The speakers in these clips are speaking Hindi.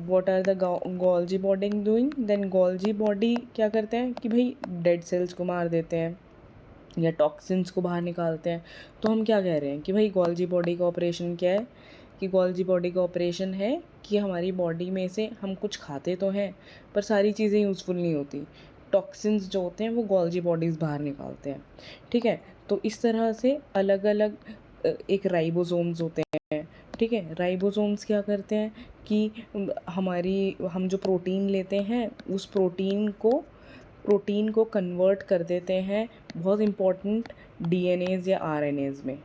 What are the Golgi body doing, then Golgi body क्या करते हैं कि भाई डेड सेल्स को मार देते हैं या टॉक्सिन्स को बाहर निकालते हैं। तो हम क्या कह रहे हैं कि भाई गोल्जी बॉडी का ऑपरेशन क्या है, कि गोल्जी बॉडी का ऑपरेशन है कि हमारी बॉडी में से हम कुछ खाते तो हैं पर सारी चीज़ें यूज़फुल नहीं होती, टॉक्सिन्स जो होते हैं वो गोल्जी बॉडीज़ बाहर निकालते हैं। ठीक है, तो इस तरह से अलग अलग एक राइबोसोम्स होते हैं। ठीक है, राइबोसोम्स क्या करते हैं कि हम जो प्रोटीन लेते हैं उस प्रोटीन को कन्वर्ट कर देते हैं बहुत इम्पॉर्टेंट डीएनएज़ या आरएनएज़ में।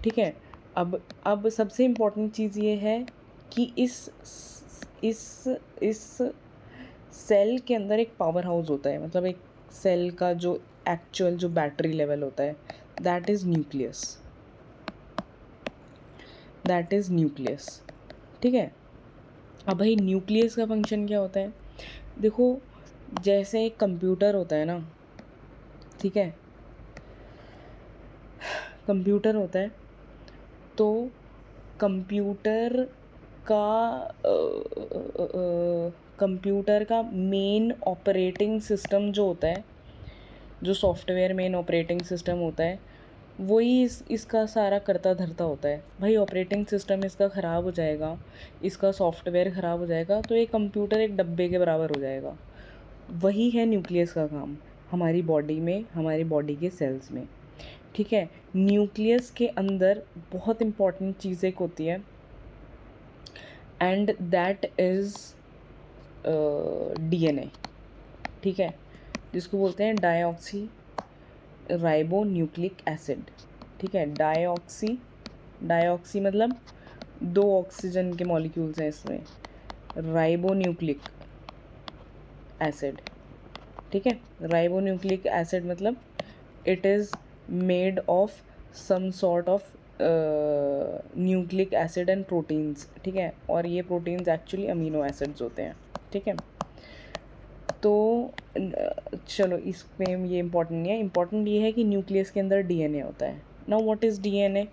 ठीक है, अब सबसे इम्पॉर्टेंट चीज़ ये है कि इस सेल के अंदर एक पावर हाउस होता है, मतलब एक सेल का जो एक्चुअल जो बैटरी लेवल होता है, दैट इज़ न्यूक्लियस। ठीक है, अब भाई न्यूक्लियस का फंक्शन क्या होता है, देखो जैसे एक कंप्यूटर होता है ना, ठीक है, कंप्यूटर होता है तो कंप्यूटर का मेन ऑपरेटिंग सिस्टम जो होता है, जो सॉफ्टवेयर मेन ऑपरेटिंग सिस्टम होता है, वही इसका सारा करता धरता होता है। भाई ऑपरेटिंग सिस्टम इसका ख़राब हो जाएगा, इसका सॉफ्टवेयर ख़राब हो जाएगा तो ये कंप्यूटर एक डब्बे के बराबर हो जाएगा। वही है न्यूक्लियस का काम हमारी बॉडी में, हमारी बॉडी के सेल्स में। ठीक है, न्यूक्लियस के अंदर बहुत इम्पॉर्टेंट चीज़ एक होती है एंड दैट इज़ डीएनए। ठीक है, जिसको बोलते हैं डाईऑक्सी राइबो न्यूक्लिक एसिड। ठीक है, डाईऑक्सी मतलब 2 ऑक्सीजन के मॉलिक्यूल्स हैं इसमें, राइबो न्यूक्लिक एसिड। ठीक है, राइबो न्यूक्लिक एसिड मतलब it is made of some sort of nucleic acid and proteins. ठीक है, और ये प्रोटीन्स एक्चुअली अमीनो एसिड्स होते हैं। ठीक है, तो चलो इसमें ये इम्पोर्टेंट नहीं है, इम्पोर्टेंट ये है कि न्यूक्लियस के अंदर डीएनए होता है। नाउ व्हाट इज़ डीएनए,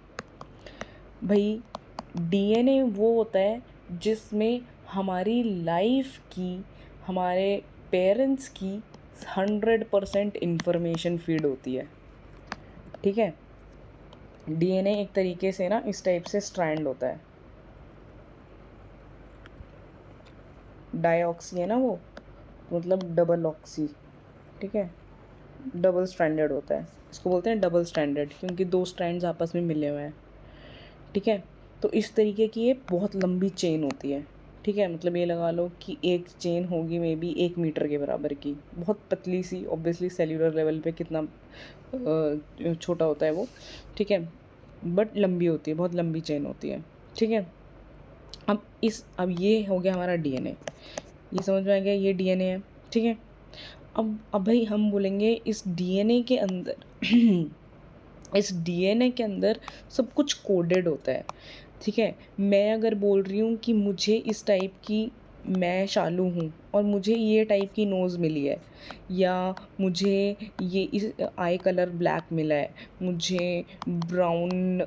भाई डीएनए वो होता है जिसमें हमारी लाइफ की, हमारे पेरेंट्स की 100% इंफॉर्मेशन फीड होती है। ठीक है, डीएनए एक तरीके से ना इस टाइप से स्ट्रैंड होता है, डाईऑक्सी है ना वो, मतलब डबल ऑक्सी। ठीक है, डबल स्ट्रैंडेड होता है, इसको बोलते हैं डबल स्ट्रैंडेड क्योंकि 2 स्ट्रैंड्स आपस में मिले हुए हैं। ठीक है, तो इस तरीके की ये बहुत लंबी चेन होती है। ठीक है, मतलब ये लगा लो कि एक चेन होगी मे बी 1 मीटर के बराबर की, बहुत पतली सी, ऑब्वियसली सेल्यूलर लेवल पे कितना छोटा होता है वो। ठीक है, बट लंबी होती है, बहुत लंबी चेन होती है। ठीक है, अब ये हो गया हमारा डीएनए, ये समझ में आ गया, ये डीएनए है। ठीक है, अब भाई हम बोलेंगे इस डीएनए के अंदर इस डीएनए के अंदर सब कुछ कोडेड होता है। ठीक है, मैं अगर बोल रही हूँ कि मुझे इस टाइप की, मैं शालू हूँ और मुझे ये टाइप की नोज़ मिली है, या मुझे ये इस आई कलर ब्लैक मिला है, मुझे ब्राउन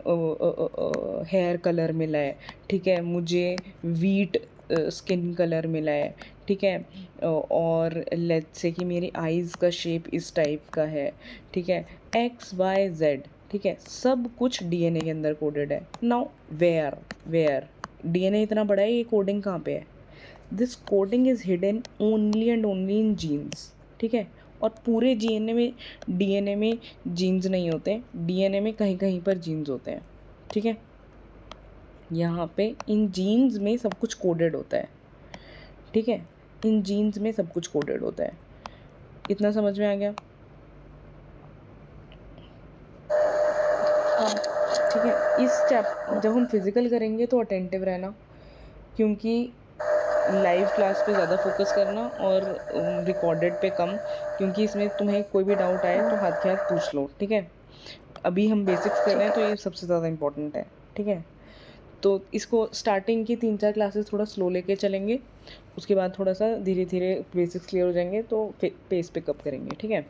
हेयर कलर मिला है। ठीक है, मुझे वीट स्किन कलर मिला है। ठीक है, और लेट्स से कि मेरी आइज़ का शेप इस टाइप का है। ठीक है, XYZ। ठीक है, सब कुछ डीएनए के अंदर कोडेड है। नाउ वेयर डीएनए इतना बड़ा है, ये कोडिंग कहाँ पे है, this coding is hidden only and only in genes. ठीक है, और पूरे डीएनए में जीन्स नहीं होते, डीएनए में कहीं कहीं पर जीन्स होते हैं। ठीक है, यहाँ पे इन जीन्स में सब कुछ कोडेड होता है। ठीक है, इन जीन्स में सब कुछ कोडेड होता है, इतना समझ में आ गया। ठीक है, जब हम फिज़िकल करेंगे तो अटेंटिव रहना, क्योंकि लाइव क्लास पे ज़्यादा फोकस करना और रिकॉर्डेड पे कम, क्योंकि इसमें तुम्हें कोई भी डाउट आए तो हाथ के हाथ पूछ लो। ठीक है, अभी हम बेसिक्स कर रहे हैं तो ये सबसे ज़्यादा इम्पोर्टेंट है। ठीक है, तो इसको स्टार्टिंग की 3-4 क्लासेस थोड़ा स्लो लेके चलेंगे, उसके बाद थोड़ा सा धीरे धीरे बेसिक्स क्लियर हो जाएंगे तो पेस पिकअप करेंगे। ठीक है,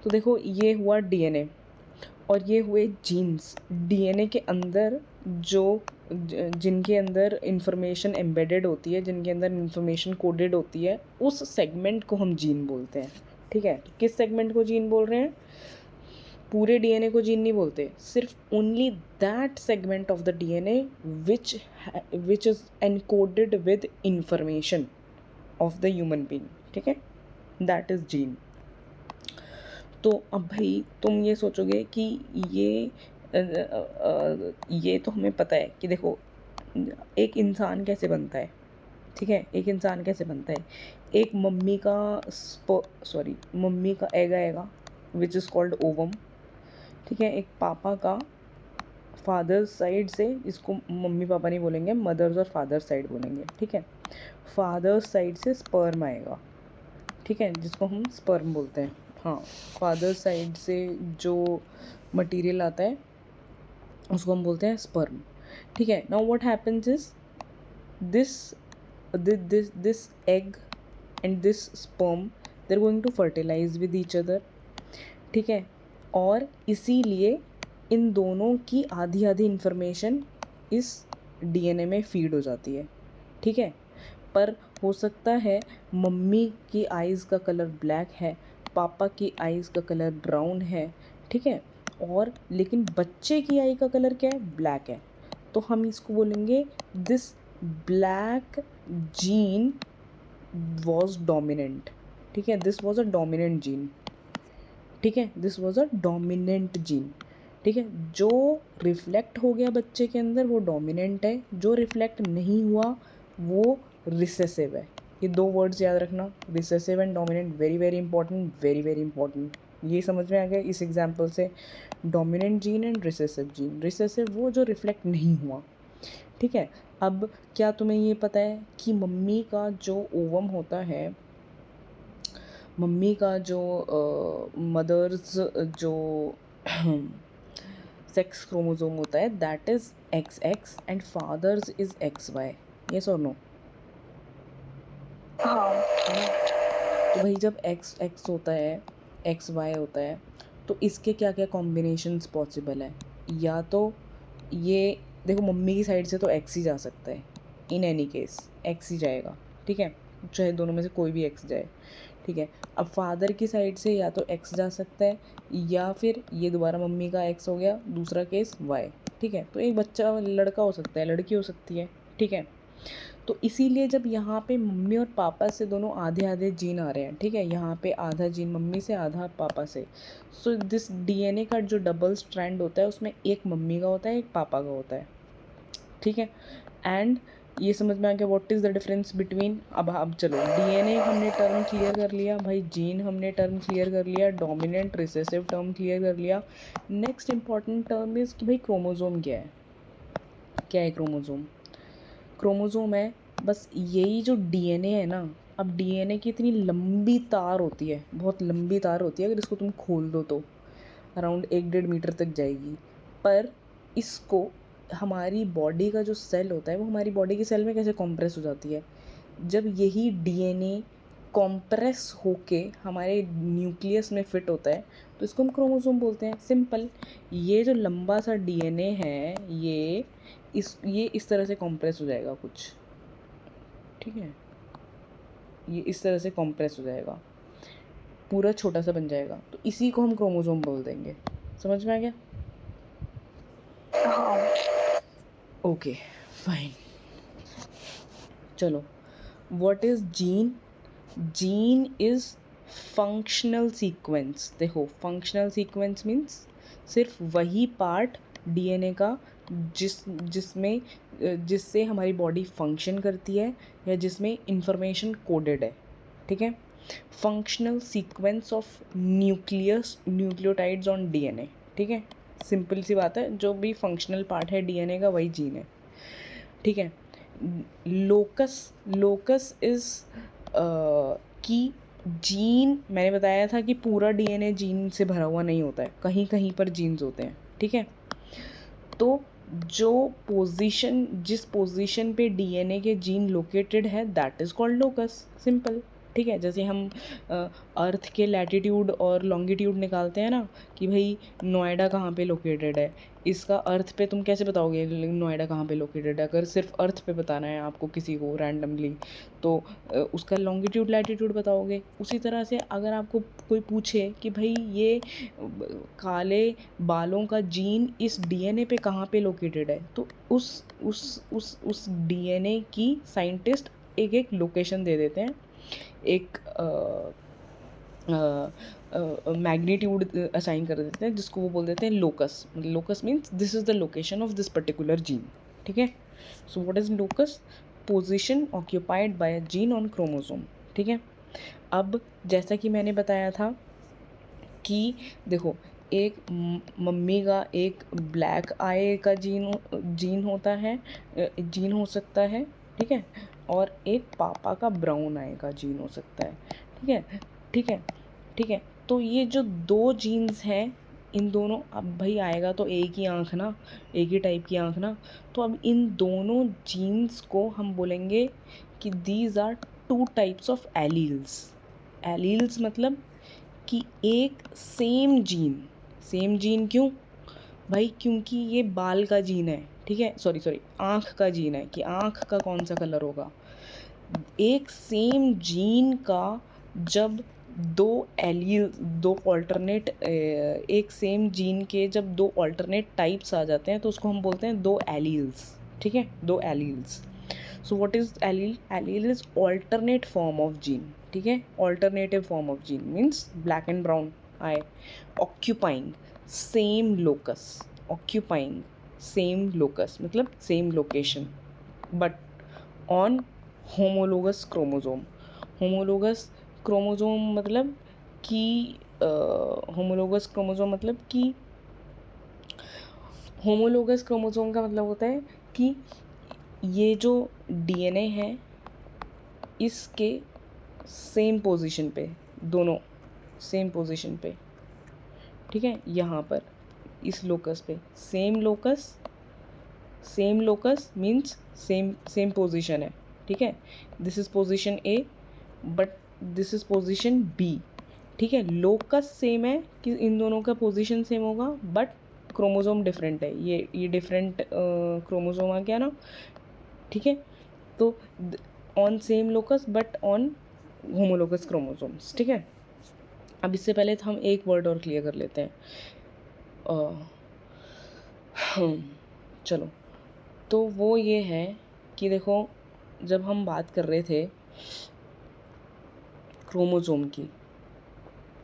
तो देखो ये हुआ डीएनए। और ये हुए जीन्स, डीएनए के अंदर जो जिनके अंदर इंफॉर्मेशन एम्बेडेड होती है, जिनके अंदर इंफॉर्मेशन कोडेड होती है, उस सेगमेंट को हम जीन बोलते हैं। ठीक है, किस सेगमेंट को जीन बोल रहे हैं? पूरे डीएनए को जीन नहीं बोलते, सिर्फ only that segment of the DNA which is encoded with information of the human being. ठीक है, दैट इज जीन। तो अब भाई तुम ये सोचोगे कि ये तो हमें पता है कि देखो एक इंसान कैसे बनता है। ठीक है, एक इंसान कैसे बनता है? एक मम्मी का एग आएगा विच इज़ कॉल्ड ओवम। ठीक है, एक पापा का फादर्स साइड से, इसको मम्मी पापा नहीं बोलेंगे, मदर्स और फादर्स साइड बोलेंगे। ठीक है, फादर्स साइड से स्पर्म आएगा। ठीक है, जिसको हम स्पर्म बोलते हैं। हाँ, फादर साइड से जो मटेरियल आता है उसको हम बोलते हैं स्पर्म। ठीक है, now what happens is this egg and this sperm they are going to fertilize with each other. ठीक है, और इसीलिए इन दोनों की आधी आधी इंफॉर्मेशन इस डीएनए में फीड हो जाती है। ठीक है, पर हो सकता है मम्मी की आइज़ का कलर ब्लैक है, पापा की आइज़ का कलर ब्राउन है। ठीक है, और लेकिन बच्चे की आई का कलर क्या है? ब्लैक है। तो हम इसको बोलेंगे this black gene was dominant. ठीक है, this was a dominant gene. ठीक है, this was a dominant gene. ठीक है, जो रिफ्लेक्ट हो गया बच्चे के अंदर वो डोमिनेंट है, जो रिफ्लेक्ट नहीं हुआ वो रिसेसिव है। ये दो वर्ड्स याद रखना, recessive and dominant, very very important, very very important. ये समझ में आ गया इस एग्जाम्पल से? Dominant gene and recessive gene. Recessive वो जो रिफ्लेक्ट नहीं हुआ। ठीक है, अब क्या तुम्हें ये पता है कि मम्मी का जो ओवम होता है, मम्मी का जो मदर्स जो सेक्स क्रोमोसोम होता है that is XX and father's is XY। Yes और नो? हाँ। तो भाई जब XX होता है, XY होता है, तो इसके क्या क्या कॉम्बिनेशंस पॉसिबल है? या तो ये देखो, मम्मी की साइड से तो X ही जा सकता है, इन एनी केस X ही जाएगा। ठीक है, चाहे दोनों में से कोई भी X जाए। ठीक है, अब फादर की साइड से या तो X जा सकता है, या फिर ये दोबारा मम्मी का X हो गया, दूसरा केस Y। ठीक है, तो एक बच्चा लड़का हो सकता है, लड़की हो सकती है। ठीक है, तो इसीलिए जब यहाँ पे मम्मी और पापा से दोनों आधे आधे जीन आ रहे हैं, ठीक है, यहाँ पे आधा जीन मम्मी से, आधा पापा से, सो दिस डीएनए का जो डबल स्ट्रैंड होता है उसमें एक मम्मी का होता है, एक पापा का होता है। ठीक है, एंड ये समझ में आ गया what is the difference between. अब चलो, डीएनए हमने टर्म क्लियर कर लिया भाई, जीन हमने टर्म क्लियर कर लिया, डोमिनेंट रिसेसिव टर्म क्लियर कर लिया। नेक्स्ट इंपॉर्टेंट टर्म इज़ कि भाई क्रोमोसोम क्या है? क्या है क्रोमोसोम? क्रोमोसोम है बस यही जो डीएनए है ना। अब डीएनए की इतनी लंबी तार होती है, बहुत लंबी तार होती है, अगर इसको तुम खोल दो तो अराउंड 1-1.5 मीटर तक जाएगी। पर इसको हमारी बॉडी का जो सेल होता है वो हमारी बॉडी के सेल में कैसे कॉम्प्रेस हो जाती है? जब यही डीएनए कॉम्प्रेस होके हमारे न्यूक्लियस में फिट होता है तो इसको हम क्रोमोसोम बोलते हैं। सिंपल। ये जो लंबा सा डीएनए है ये इस तरह से कॉम्प्रेस हो जाएगा कुछ। ठीक है, ये इस तरह से कॉम्प्रेस हो जाएगा, पूरा छोटा सा बन जाएगा, तो इसी को हम क्रोमोसोम बोल देंगे। समझ में आ गया? हाँ। Okay, fine. चलो, what is gene? Gene is functional sequence. देखो, फंक्शनल सीक्वेंस मीन्स सिर्फ वही पार्ट डीएनए का जिससे हमारी बॉडी फंक्शन करती है या जिसमें इंफॉर्मेशन कोडेड है। ठीक है, functional sequence of nucleotides on DNA. ठीक है, सिंपल सी बात है, जो भी फंक्शनल पार्ट है डीएनए का वही जीन है। ठीक है, लोकस इज कि जीन, मैंने बताया था कि पूरा डीएनए जीन से भरा हुआ नहीं होता है, कहीं कहीं पर जीन्स होते हैं। ठीक है, तो जिस पोजीशन पे डीएनए के जीन लोकेटेड है that is called locus. Simple. ठीक है, जैसे हम अर्थ के लैटिट्यूड और लॉन्गिट्यूड निकालते हैं ना कि भाई नोएडा कहाँ पे लोकेटेड है, इसका अर्थ पे तुम कैसे बताओगे नोएडा कहाँ पे लोकेटेड है? अगर सिर्फ अर्थ पे बताना है आपको किसी को रैंडमली, तो उसका लॉन्गिट्यूड लैटिट्यूड बताओगे। उसी तरह से अगर आपको कोई पूछे कि भाई ये काले बालों का जीन इस डीएनए पे कहाँ पे लोकेटेड है, तो उस डीएनए की साइंटिस्ट एक एक लोकेशन दे देते हैं, एक मैग्नीट्यूड असाइन कर देते हैं, जिसको वो बोल देते हैं locus. Locus means this is the location of this particular gene. ठीक है, so what is locus? Position occupied by a gene on chromosome. ठीक है, अब जैसा कि मैंने बताया था कि देखो, एक मम्मी का एक ब्लैक आई का जीन होता है, जीन हो सकता है, ठीक है, और एक पापा का ब्राउन आई का जीन हो सकता है। ठीक है, ठीक है, ठीक है। तो ये जो दो जीन्स हैं, इन दोनों, अब भाई आएगा तो एक ही आँख ना, एक ही टाइप की आँख ना, तो अब इन दोनों जीन्स को हम बोलेंगे कि these are two types of alleles. Alleles मतलब कि एक सेम जीन क्यों भाई? क्योंकि ये बाल का जीन है, ठीक है, सॉरी आँख का जीन है, कि आँख का कौन सा कलर होगा। एक सेम जीन का जब दो ऑल्टरनेट, एक सेम जीन के जब दो ऑल्टरनेट टाइप्स आ जाते हैं तो उसको हम बोलते हैं दो एलील्स। ठीक है, दो alleles. So what is allele? Allele is alternate form of gene. ठीक है, alternative form of gene means black and brown eye occupying same locus. Occupying same locus मतलब same location, but on homologous chromosome. Homologous chromosome मतलब कि होमोलोगस क्रोमोसोम मतलब कि होमोलोगस क्रोमोसोम का मतलब होता है कि ये जो डीएनए है इसके सेम पोजीशन पे, दोनों सेम पोजीशन पे, ठीक है, यहाँ पर इस लोकस पे same locus means same position है। ठीक है, this is position A but this is position B. ठीक है, लोकस सेम है कि इन दोनों का पोजीशन सेम होगा, बट क्रोमोसोम डिफरेंट है। ये डिफरेंट क्रोमोसोम आ गया ना। ठीक है, तो on same locus but on homologous chromosomes. ठीक है, अब इससे पहले तो हम एक वर्ड और क्लियर कर लेते हैं। चलो, तो वो ये है कि देखो, जब हम बात कर रहे थे क्रोमोसोम की,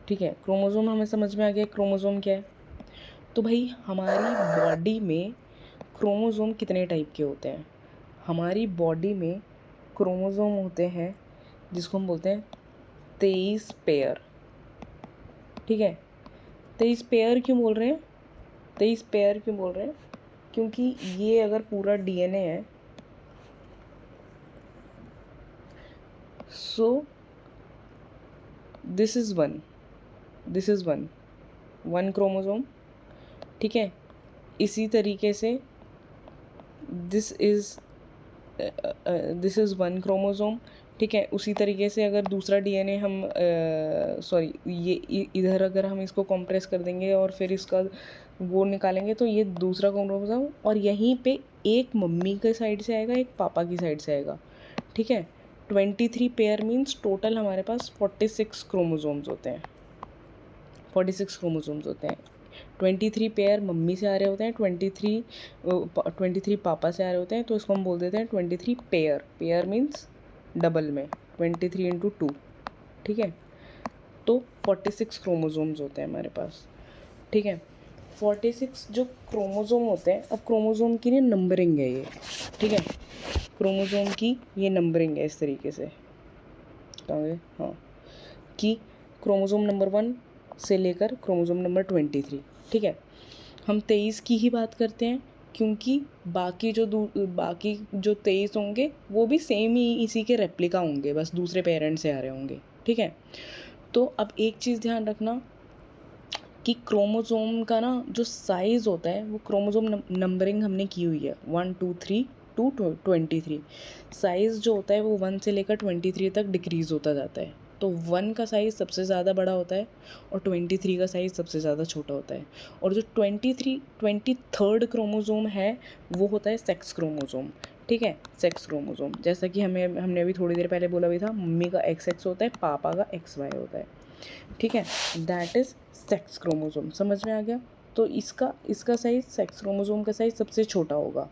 ठीक है, क्रोमोसोम हमें समझ में आ गया क्रोमोसोम क्या है। तो भाई हमारी बॉडी में क्रोमोसोम कितने टाइप के होते हैं? हमारी बॉडी में क्रोमोसोम होते हैं जिसको हम बोलते हैं 23 पेयर। ठीक है, 23 पेयर क्यों बोल रहे हैं? 23 पेयर क्यों बोल रहे हैं? क्योंकि ये अगर पूरा डीएनए है, so this is one chromosome. ठीक है, इसी तरीके से दिस इज़ वन क्रोमोसोम। ठीक है, उसी तरीके से अगर दूसरा डीएनए हम इधर अगर हम इसको कंप्रेस कर देंगे और फिर इसका वो निकालेंगे तो ये दूसरा क्रोमोसोम, और यहीं पे एक मम्मी के साइड से आएगा, एक पापा की साइड से आएगा। ठीक है, 23 पेयर मीन्स टोटल हमारे पास 46 क्रोमोसोम्स होते हैं। 46 क्रोमोसोम्स होते हैं। 23 पेयर मम्मी से आ रहे होते हैं, 23 पापा से आ रहे होते हैं, तो इसको हम बोल देते हैं 23 पेयर। पेयर मीन्स डबल में 23 इंटू 2। ठीक है, तो 46 क्रोमोसोम्स होते हैं हमारे पास। ठीक है, 46 जो क्रोमोसोम होते हैं, अब क्रोमोसोम की नंबरिंग है ये। ठीक है, क्रोमोसोम की ये नंबरिंग है इस तरीके से, हाँ, कि क्रोमोसोम नंबर 1 से लेकर क्रोमोसोम नंबर 23। ठीक है, हम 23 की ही बात करते हैं क्योंकि बाकी जो 23 होंगे वो भी सेम ही इसी के रेप्लिका होंगे, बस दूसरे पेरेंट्स से आ रहे होंगे। ठीक है, तो अब एक चीज़ ध्यान रखना कि क्रोमोसोम का ना जो साइज़ होता है, वो क्रोमोसोम नंबरिंग हमने की हुई है 1 2 3 टू 23। साइज़ जो होता है वो 1 से लेकर 23 तक डिक्रीज़ होता जाता है। तो 1 का साइज़ सबसे ज़्यादा बड़ा होता है और 23 का साइज़ सबसे ज़्यादा छोटा होता है। और जो 23rd क्रोमोज़ोम है वो होता है सेक्स क्रोमोज़ोम, ठीक है, सेक्स क्रोमोज़ोम। जैसा कि हमने अभी थोड़ी देर पहले बोला भी था, मम्मी का XX होता है, पापा का XY होता है, ठीक है, दैट इज़ सेक्स क्रोमोज़ोम। समझ में आ गया? तो इसका साइज़, सेक्स क्रोमोज़ोम का साइज़ सबसे छोटा होगा।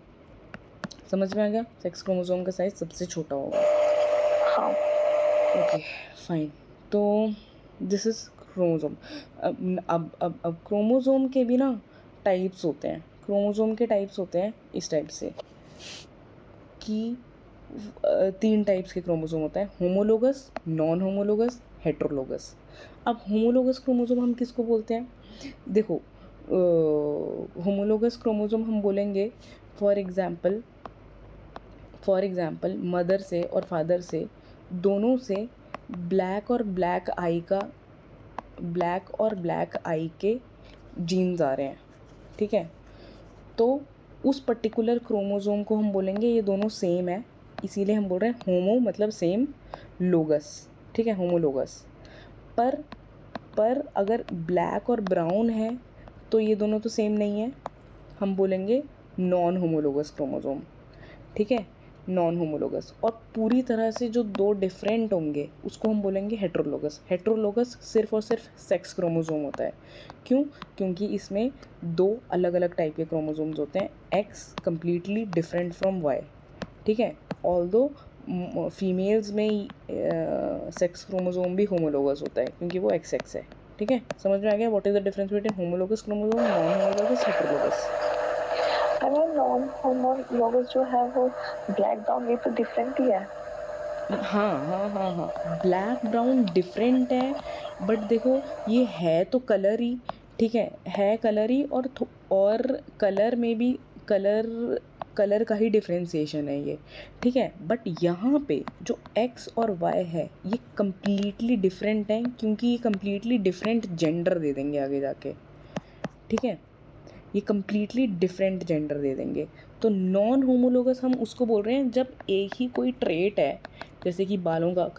समझ में आ गया? सेक्स क्रोमोज़ोम का साइज़ सबसे छोटा होगा। हाँ, ओके फाइन। तो दिस इज़ क्रोमोज़ोम। अब क्रोमोज़ोम के भी ना टाइप्स होते हैं। क्रोमोज़ोम के टाइप्स होते हैं इस टाइप से कि 3 टाइप्स के क्रोमोज़ोम होते हैं, होमोलोगस, नॉन होमोलोगस, हेटेरोलोगस। अब होमोलोगस क्रोमोज़ोम हम किसको बोलते हैं? देखो, होमोलोगस क्रोमोज़ोम हम बोलेंगे फॉर एग्ज़ाम्पल मदर से और फादर से दोनों से ब्लैक और ब्लैक आई के जीन्स आ रहे हैं, ठीक है? तो उस पर्टिकुलर क्रोमोज़ोम को हम बोलेंगे ये दोनों सेम है, इसीलिए हम बोल रहे हैं होमो मतलब सेम, लोगस, ठीक है, होमोलोगस। पर अगर ब्लैक और ब्राउन है तो ये दोनों तो सेम नहीं है, हम बोलेंगे नॉन होमोलोगस क्रोमोज़ोम, ठीक है, नॉन होमोलोगस। और पूरी तरह से जो दो डिफरेंट होंगे उसको हम बोलेंगे हेटेरोलोगस। हेटेरोलोगस सिर्फ और सिर्फ सेक्स क्रोमोज़ोम होता है। क्यों? क्योंकि इसमें 2 अलग अलग टाइप के क्रोमोज़ोम्स होते हैं, X completely different from Y, ठीक है। ऑल्दो फीमेल्स में सेक्स क्रोमोज़ोम भी होमोलोगस होता है क्योंकि वो XX है, ठीक है। समझ में आ गया what is the difference between homologous chromosome, non homologous, heterologous? अगर नॉन होमोलोगस जो है वो ब्लैक ब्राउन ये तो डिफरेंट ही है। हाँ, ब्लैक ब्राउन डिफरेंट है, बट देखो ये है तो कलर ही, ठीक है कलर ही, और कलर में भी कलर का ही डिफ्रेंसिएशन है ये, ठीक है। बट यहाँ पे जो X और Y है ये कम्प्लीटली डिफरेंट हैं क्योंकि ये कम्प्लीटली डिफरेंट जेंडर दे देंगे आगे जाके, ठीक है, ये कम्प्लीटली डिफरेंट जेंडर दे देंगे। तो नॉन होमोलोगस हम उसको बोल रहे हैं जब एक ही कोई ट्रेट है, जैसे कि बालों के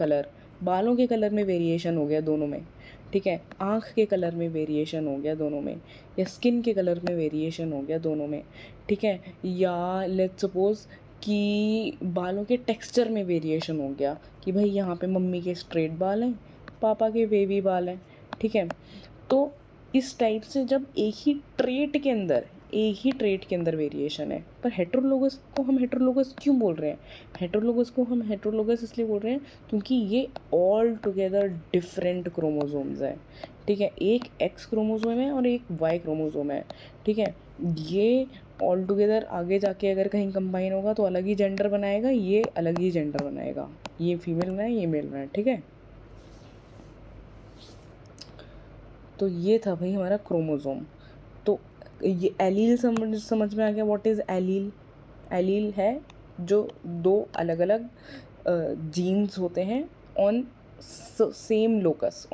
कलर में वेरिएशन हो गया दोनों में, ठीक है, आँख के कलर में वेरिएशन हो गया दोनों में, या स्किन के कलर में वेरिएशन हो गया दोनों में, ठीक है, या लेट्स सपोज़ कि बालों के टेक्सचर में वेरिएशन हो गया कि भाई यहाँ पे मम्मी के स्ट्रेट बाल हैं, पापा के वेवी बाल हैं, ठीक है। तो इस टाइप से जब एक ही ट्रेट के अंदर वेरिएशन है, पर हेटेरोलोगस को हम हेटेरोलोगस क्यों बोल रहे हैं? हेटेरोलोगस को हम हेटेरोलोगस इसलिए बोल रहे हैं क्योंकि ये ऑल टुगेदर डिफरेंट क्रोमोसोम्स हैं, ठीक है। एक X क्रोमोसोम है और एक Y क्रोमोसोम है, ठीक है। ये ऑल टुगेदर आगे जाके अगर कहीं कंबाइन होगा तो अलग ही जेंडर बनाएगा, ये अलग ही जेंडर बनाएगा, ये फीमेल बनाए ये मेल बनाए, ठीक है। तो ये था भाई हमारा क्रोमोज़ोम। तो ये एलील समझ में आ गया व्हाट इज़ एलील? एलील है जो 2 अलग अलग जीन्स होते हैं on same locus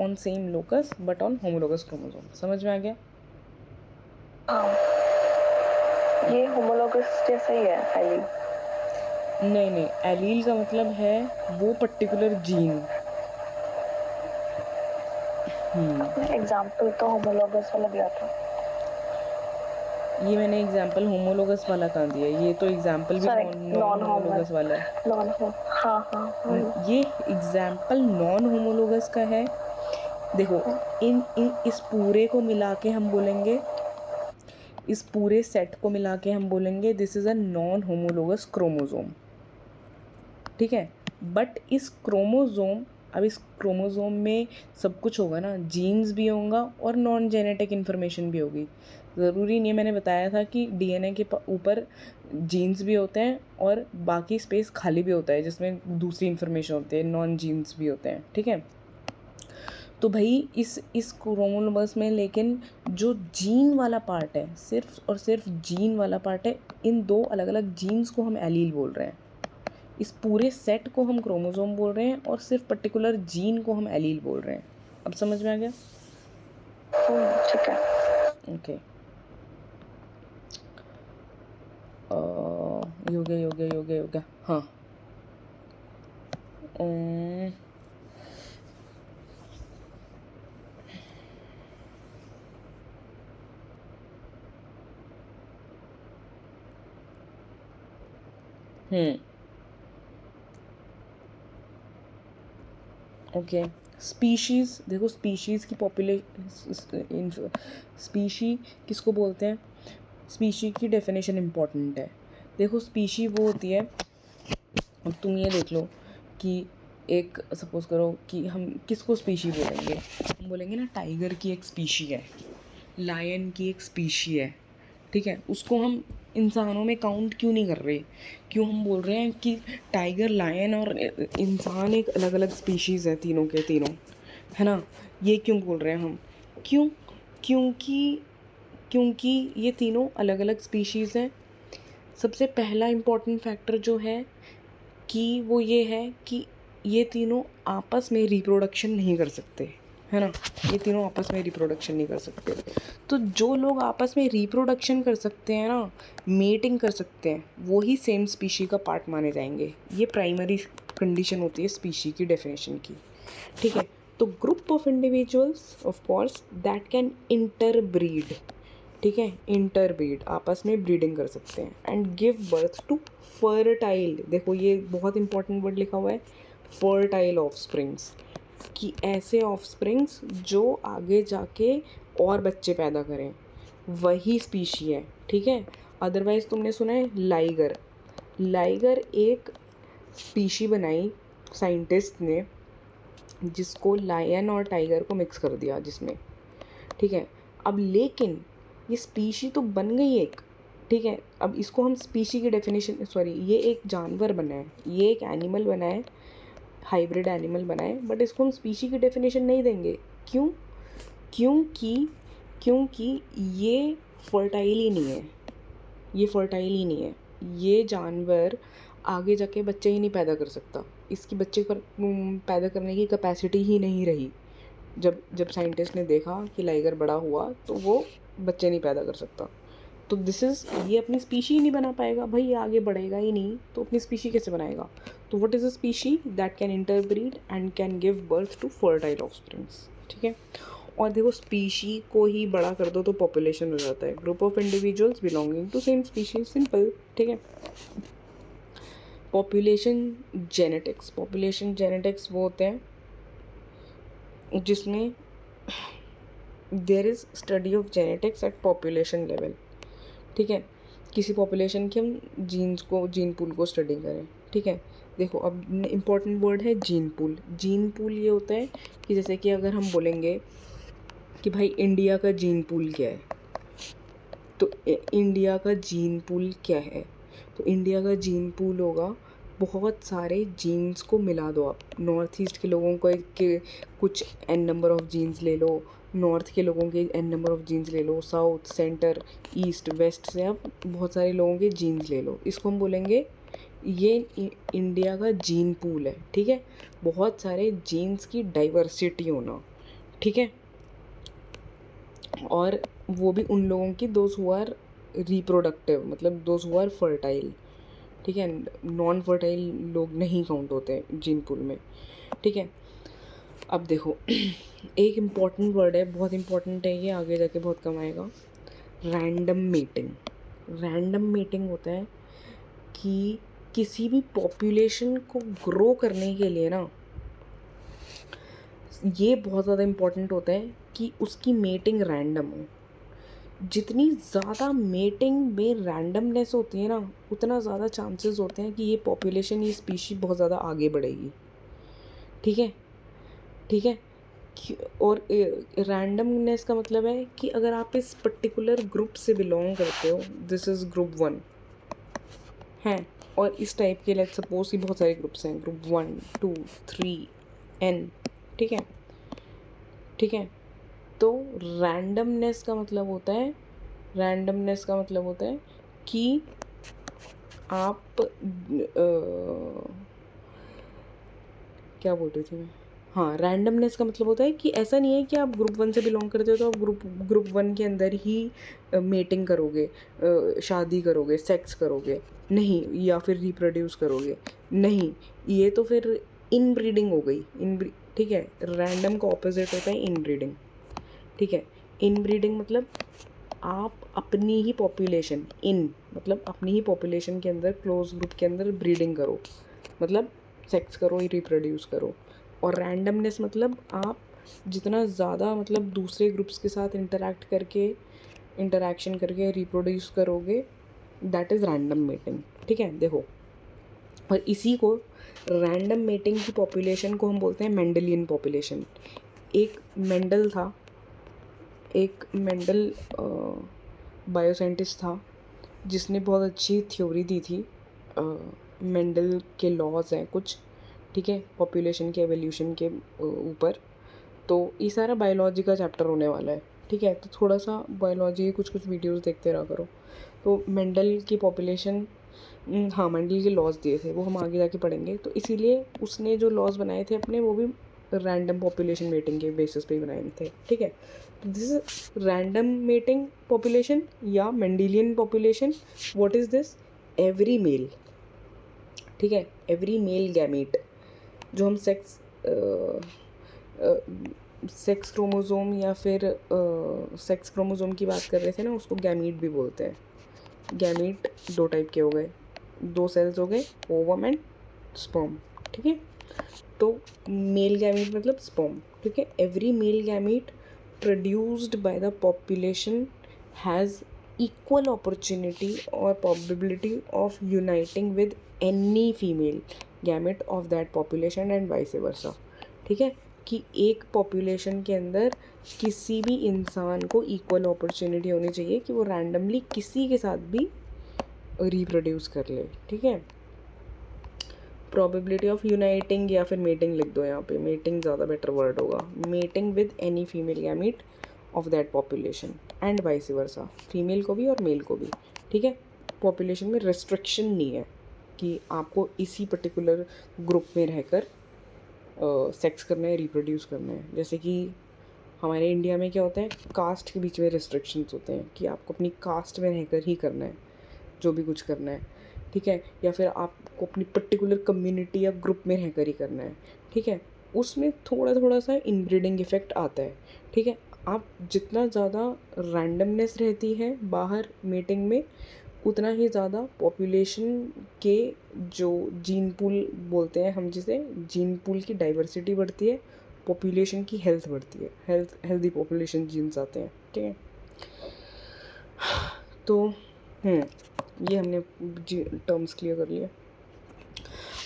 but on homologous chromosome. समझ में आ गया? ये होमोलोगस जैसा ही है एलील। नहीं, एलील का मतलब है वो पर्टिकुलर जीन। एग्जाम्पल तो होमोलोगस वाला दिया था। ये मैंने एग्जाम्पल होमोलोगस वाला कहाँ दिया? ये तो एग्जाम्पल भी नॉन होमोलोगस वाला है। हाँ। ये एग्जाम्पल नॉन होमोलोगस का है। देखो, इस पूरे को मिला के हम बोलेंगे, इस पूरे सेट को मिला के हम बोलेंगे this is a non homologous chromosome, ठीक है। बट इस क्रोमोज़ोम में सब कुछ होगा ना, जीन्स भी होगा और नॉन जेनेटिक इन्फॉर्मेशन भी होगी। ज़रूरी नहीं है, मैंने बताया था कि DNA के ऊपर जीन्स भी होते हैं और बाकी स्पेस खाली भी होता है जिसमें दूसरी इन्फॉर्मेशन होती है, नॉन जीन्स भी होते हैं, ठीक है। तो भाई इस क्रोमोसोम्स में लेकिन जो जीन वाला पार्ट है, सिर्फ और सिर्फ जीन वाला पार्ट है, इन 2 अलग अलग जीन्स को हम एलील बोल रहे हैं। इस पूरे सेट को हम क्रोमोसोम बोल रहे हैं और सिर्फ पर्टिकुलर जीन को हम एलील बोल रहे हैं। अब समझ में आ गया? ठीक है। ओके, ये हो गया। हाँ, ओके। स्पीशीज़, देखो स्पीशीज़ की स्पीशी किसको बोलते हैं? स्पीशी की डेफिनेशन इम्पॉर्टेंट है। देखो स्पीशी वो होती है, अब तुम ये देख लो कि एक सपोज़ करो कि हम किसको स्पीशी बोलेंगे? हम बोलेंगे ना टाइगर की एक स्पीशी है, लायन की एक स्पीशी है, ठीक है? उसको हम इंसानों में काउंट क्यों नहीं कर रहे? क्यों हम बोल रहे हैं कि टाइगर, लायन और इंसान एक अलग अलग स्पीशीज़ है, तीनों के तीनों, है ना? ये क्यों बोल रहे हैं हम? क्यों? क्योंकि क्योंकि ये तीनों अलग अलग स्पीशीज़ हैं। सबसे पहला इम्पॉर्टेंट फैक्टर जो है कि वो ये है कि ये तीनों आपस में रिप्रोडक्शन नहीं कर सकते, है ना? ये तीनों आपस में रिप्रोडक्शन नहीं कर सकते। तो जो लोग आपस में रिप्रोडक्शन कर सकते हैं ना, मेटिंग कर सकते हैं, वो ही सेम स्पीशी का पार्ट माने जाएंगे। ये प्राइमरी कंडीशन होती है स्पीशी की डेफिनेशन की, ठीक है? तो group of individuals of course that can interbreed, ठीक है? इंटरब्रीड, आपस में ब्रीडिंग कर सकते हैं, and give birth to fertile, देखो ये बहुत इंपॉर्टेंट वर्ड लिखा हुआ है, फर्टाइल ऑफस्प्रिंग्स, कि ऐसे ऑफस्प्रिंग्स जो आगे जाके और बच्चे पैदा करें, वही स्पीशी है, ठीक है? अदरवाइज तुमने सुना है लाइगर, लाइगर एक स्पीशी बनाई साइंटिस्ट ने जिसको लायन और टाइगर को मिक्स कर दिया जिसमें, ठीक है? अब लेकिन ये स्पीशी तो बन गई एक, ठीक है? अब इसको हम स्पीशी की डेफिनेशन, सॉरी, ये एक जानवर बना है, ये एक एनिमल बना है, हाइब्रिड एनिमल बना है, बट इसको हम स्पीशी की डेफिनेशन नहीं देंगे। क्यों? क्योंकि क्योंकि ये फर्टाइल ही नहीं है, ये फर्टाइल ही नहीं है, ये जानवर आगे जाके बच्चे ही नहीं पैदा कर सकता, इसकी बच्चे पर पैदा करने की कैपेसिटी ही नहीं रही। जब जब साइंटिस्ट ने देखा कि लाइगर बड़ा हुआ तो वो बच्चे नहीं पैदा कर सकता, तो ये अपनी स्पीशी ही नहीं बना पाएगा भाई, ये आगे बढ़ेगा ही नहीं तो अपनी स्पीशी कैसे बनाएगा? तो what is a species? That can interbreed and can give birth to fertile offsprings, ठीक है? और देखो स्पीशी को ही बड़ा कर दो तो पॉपुलेशन हो जाता है, group of individuals belonging to same species, simple, ठीक है? पॉपुलेशन जेनेटिक्स वो होते हैं जिसमें there is study of genetics at population level, ठीक है? किसी पॉपुलेशन के हम जीन पूल को स्टडी करें, ठीक है? देखो अब इम्पॉर्टेंट वर्ड है जीन पूल। जीन पूल ये होता है कि जैसे कि अगर हम बोलेंगे कि भाई इंडिया का जीन पूल क्या है, तो इंडिया का जीन पूल क्या है? तो इंडिया का जीन पूल होगा, बहुत सारे जीन्स को मिला दो आप, नॉर्थ ईस्ट के लोगों को के कुछ एन नंबर ऑफ जीन्स ले लो, नॉर्थ के लोगों के एन नंबर ऑफ जीन्स ले लो, साउथ, सेंटर, ईस्ट, वेस्ट से आप बहुत सारे लोगों के जीन्स ले लो, इसको हम बोलेंगे ये इंडिया का जीन पूल है, ठीक है? बहुत सारे जीन्स की डाइवर्सिटी होना, ठीक है? और वो भी उन लोगों की दोज हु आर रिप्रोडक्टिव, मतलब दोज हु आर फर्टाइल, ठीक है? नॉन फर्टाइल लोग नहीं काउंट होते जीन पूल में, ठीक है? अब देखो एक इम्पॉर्टेंट वर्ड है, बहुत इम्पॉर्टेंट है ये, आगे जाके बहुत कम आएगा, रैंडम मेटिंग। रैंडम मेटिंग होता है कि किसी भी पॉपुलेशन को ग्रो करने के लिए ना, ये बहुत ज़्यादा इम्पॉर्टेंट होता है कि उसकी मेटिंग रैंडम हो। जितनी ज़्यादा मेटिंग में रैंडमनेस होती है ना, उतना ज़्यादा चांसेस होते हैं कि ये पॉपुलेशन, ये स्पीशी बहुत ज़्यादा आगे बढ़ेगी, ठीक है? ठीक है? और रैंडमनेस का मतलब है कि अगर आप इस पर्टिकुलर ग्रुप से बिलोंग करते हो, दिस इज़ ग्रुप 1 हैं, और इस टाइप के लेट्स सपोज कि बहुत सारे ग्रुप्स हैं, ग्रुप 1, 2, 3, N, ठीक है? ठीक है? तो रैंडमनेस का मतलब होता है, कि आप क्या बोल रही थी मैं? हाँ, रैंडमनेस का मतलब होता है कि ऐसा नहीं है कि आप ग्रुप 1 से बिलोंग करते हो तो आप ग्रुप 1 के अंदर ही मेटिंग करोगे, शादी करोगे, सेक्स करोगे, नहीं, या फिर रिप्रोड्यूस करोगे, नहीं, ये तो फिर इनब्रीडिंग हो गई। ठीक है? रैंडम का ऑपोजिट होता है इनब्रीडिंग, ठीक है? इनब्रीडिंग मतलब आप अपनी ही पॉपुलेशन मतलब अपनी ही पॉपुलेशन के अंदर क्लोज ग्रुप के अंदर ब्रीडिंग करो, मतलब सेक्स करो, रिप्रोड्यूस करो। और रैंडमनेस मतलब आप जितना ज़्यादा मतलब दूसरे ग्रुप्स के साथ इंटरैक्शन करके रिप्रोड्यूस करोगे, दैट इज़ रैंडम मेटिंग। ठीक है, देखो, और इसी को रैंडम मेटिंग की पॉपुलेशन को हम बोलते हैं मेंडलियन पॉपुलेशन। एक मेंडल बायोसाइंटिस्ट था जिसने बहुत अच्छी थ्योरी दी थी। मेंडल के लॉज हैं कुछ, ठीक है, पॉपुलेशन के एवोल्यूशन के ऊपर। तो ये सारा बायोलॉजी का चैप्टर होने वाला है, ठीक है, तो थोड़ा सा बायोलॉजी के कुछ वीडियोस देखते रहा करो। तो मेंडल की पॉपुलेशन, हाँ, मेंडल के लॉज दिए थे, वो हम आगे जाके पढ़ेंगे। तो इसीलिए उसने जो लॉज बनाए थे अपने, वो भी रैंडम पॉपुलेशन मेटिंग के बेसिस पे ही बनाए थे। ठीक है, तो this is random mating population या Mendelian population. What is this? Every male, ठीक है, एवरी मेल गैमीट, जो हम सेक्स क्रोमोसोम या फिर सेक्स क्रोमोसोम की बात कर रहे थे ना, उसको गैमीट भी बोलते हैं। गैमीट दो टाइप के हो गए, दो सेल्स हो गए, ओवम एंड स्पर्म। ठीक है, तो मेल गैमीट मतलब स्पर्म। ठीक है, every male gamete produced by the population has equal opportunity or probability of uniting with any female gamete of that population and vice versa। ठीक है, कि एक पॉपुलेशन के अंदर किसी भी इंसान को इक्वल अपॉर्चुनिटी होनी चाहिए कि वो रैंडमली किसी के साथ भी रिप्रोड्यूस कर ले। ठीक है, प्रोबेबिलिटी ऑफ यूनाइटिंग या फिर मेटिंग लिख दो यहाँ पे, मेटिंग ज़्यादा बेटर वर्ड होगा, mating with any female gamete of that population and vice versa, female को भी और मेल को भी। ठीक है, पॉपुलेशन में रिस्ट्रिक्शन नहीं है कि आपको इसी पर्टिकुलर ग्रुप में रहकर सेक्स करना है, रिप्रोड्यूस करना है। जैसे कि हमारे इंडिया में क्या होता है, कास्ट के बीच में रिस्ट्रिक्शंस होते हैं कि आपको अपनी कास्ट में रहकर ही करना है जो भी कुछ करना है। ठीक है, या फिर आपको अपनी पर्टिकुलर कम्युनिटी या ग्रुप में रहकर ही करना है। ठीक है, उसमें थोड़ा सा इनब्रीडिंग इफेक्ट आता है। ठीक है, आप जितना ज़्यादा रैंडमनेस रहती है बाहर मीटिंग में, उतना ही ज़्यादा पॉपुलेशन के जो जीन पूल बोलते हैं हम, जिसे जीन पूल की डाइवर्सिटी बढ़ती है, पॉपुलेशन की हेल्थ बढ़ती है, हेल्दी पॉपुलेशन जीन्स आते हैं। ठीक है, तो ये हमने टर्म्स क्लियर कर लिए।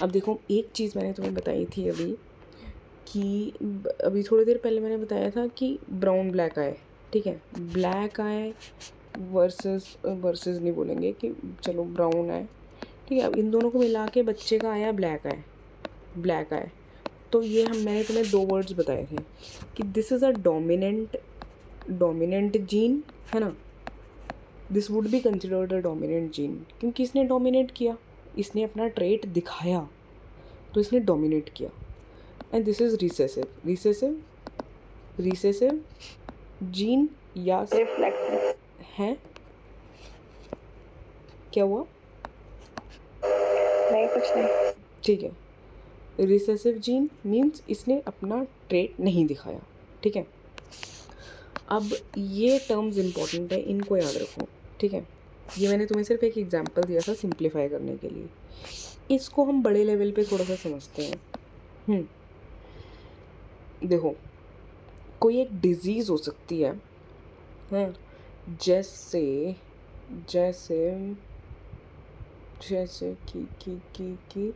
अब देखो, एक चीज़ मैंने तुम्हें बताई थी अभी कि अभी थोड़ी देर पहले मैंने बताया था कि ब्राउन ब्लैक आई। ठीक है, ब्लैक आई वर्सेस नहीं बोलेंगे कि चलो ब्राउन आई। ठीक है, अब इन दोनों को मिला के बच्चे का आया ब्लैक आई। तो ये मैंने तुम्हें दो वर्ड्स बताए थे कि this is a dominant gene, है ना। This would be considered a dominant gene, क्योंकि इसने डोमिनेट किया, इसने अपना ट्रेट दिखाया, तो इसने डोमिनेट किया। And this is recessive gene या है। क्या हुआ? नहीं, कुछ नहीं। ठीक है, रिसेसिव जीन मीन्स इसने अपना ट्रेट नहीं दिखाया। ठीक है, अब ये टर्म्स इम्पॉर्टेंट है, इनको याद रखो। ठीक है, ये मैंने तुम्हें सिर्फ एक एग्जांपल दिया था सिंप्लीफाई करने के लिए, इसको हम बड़े लेवल पे थोड़ा सा समझते हैं। देखो, कोई एक डिजीज़ हो सकती है, हाँ, जैसे कि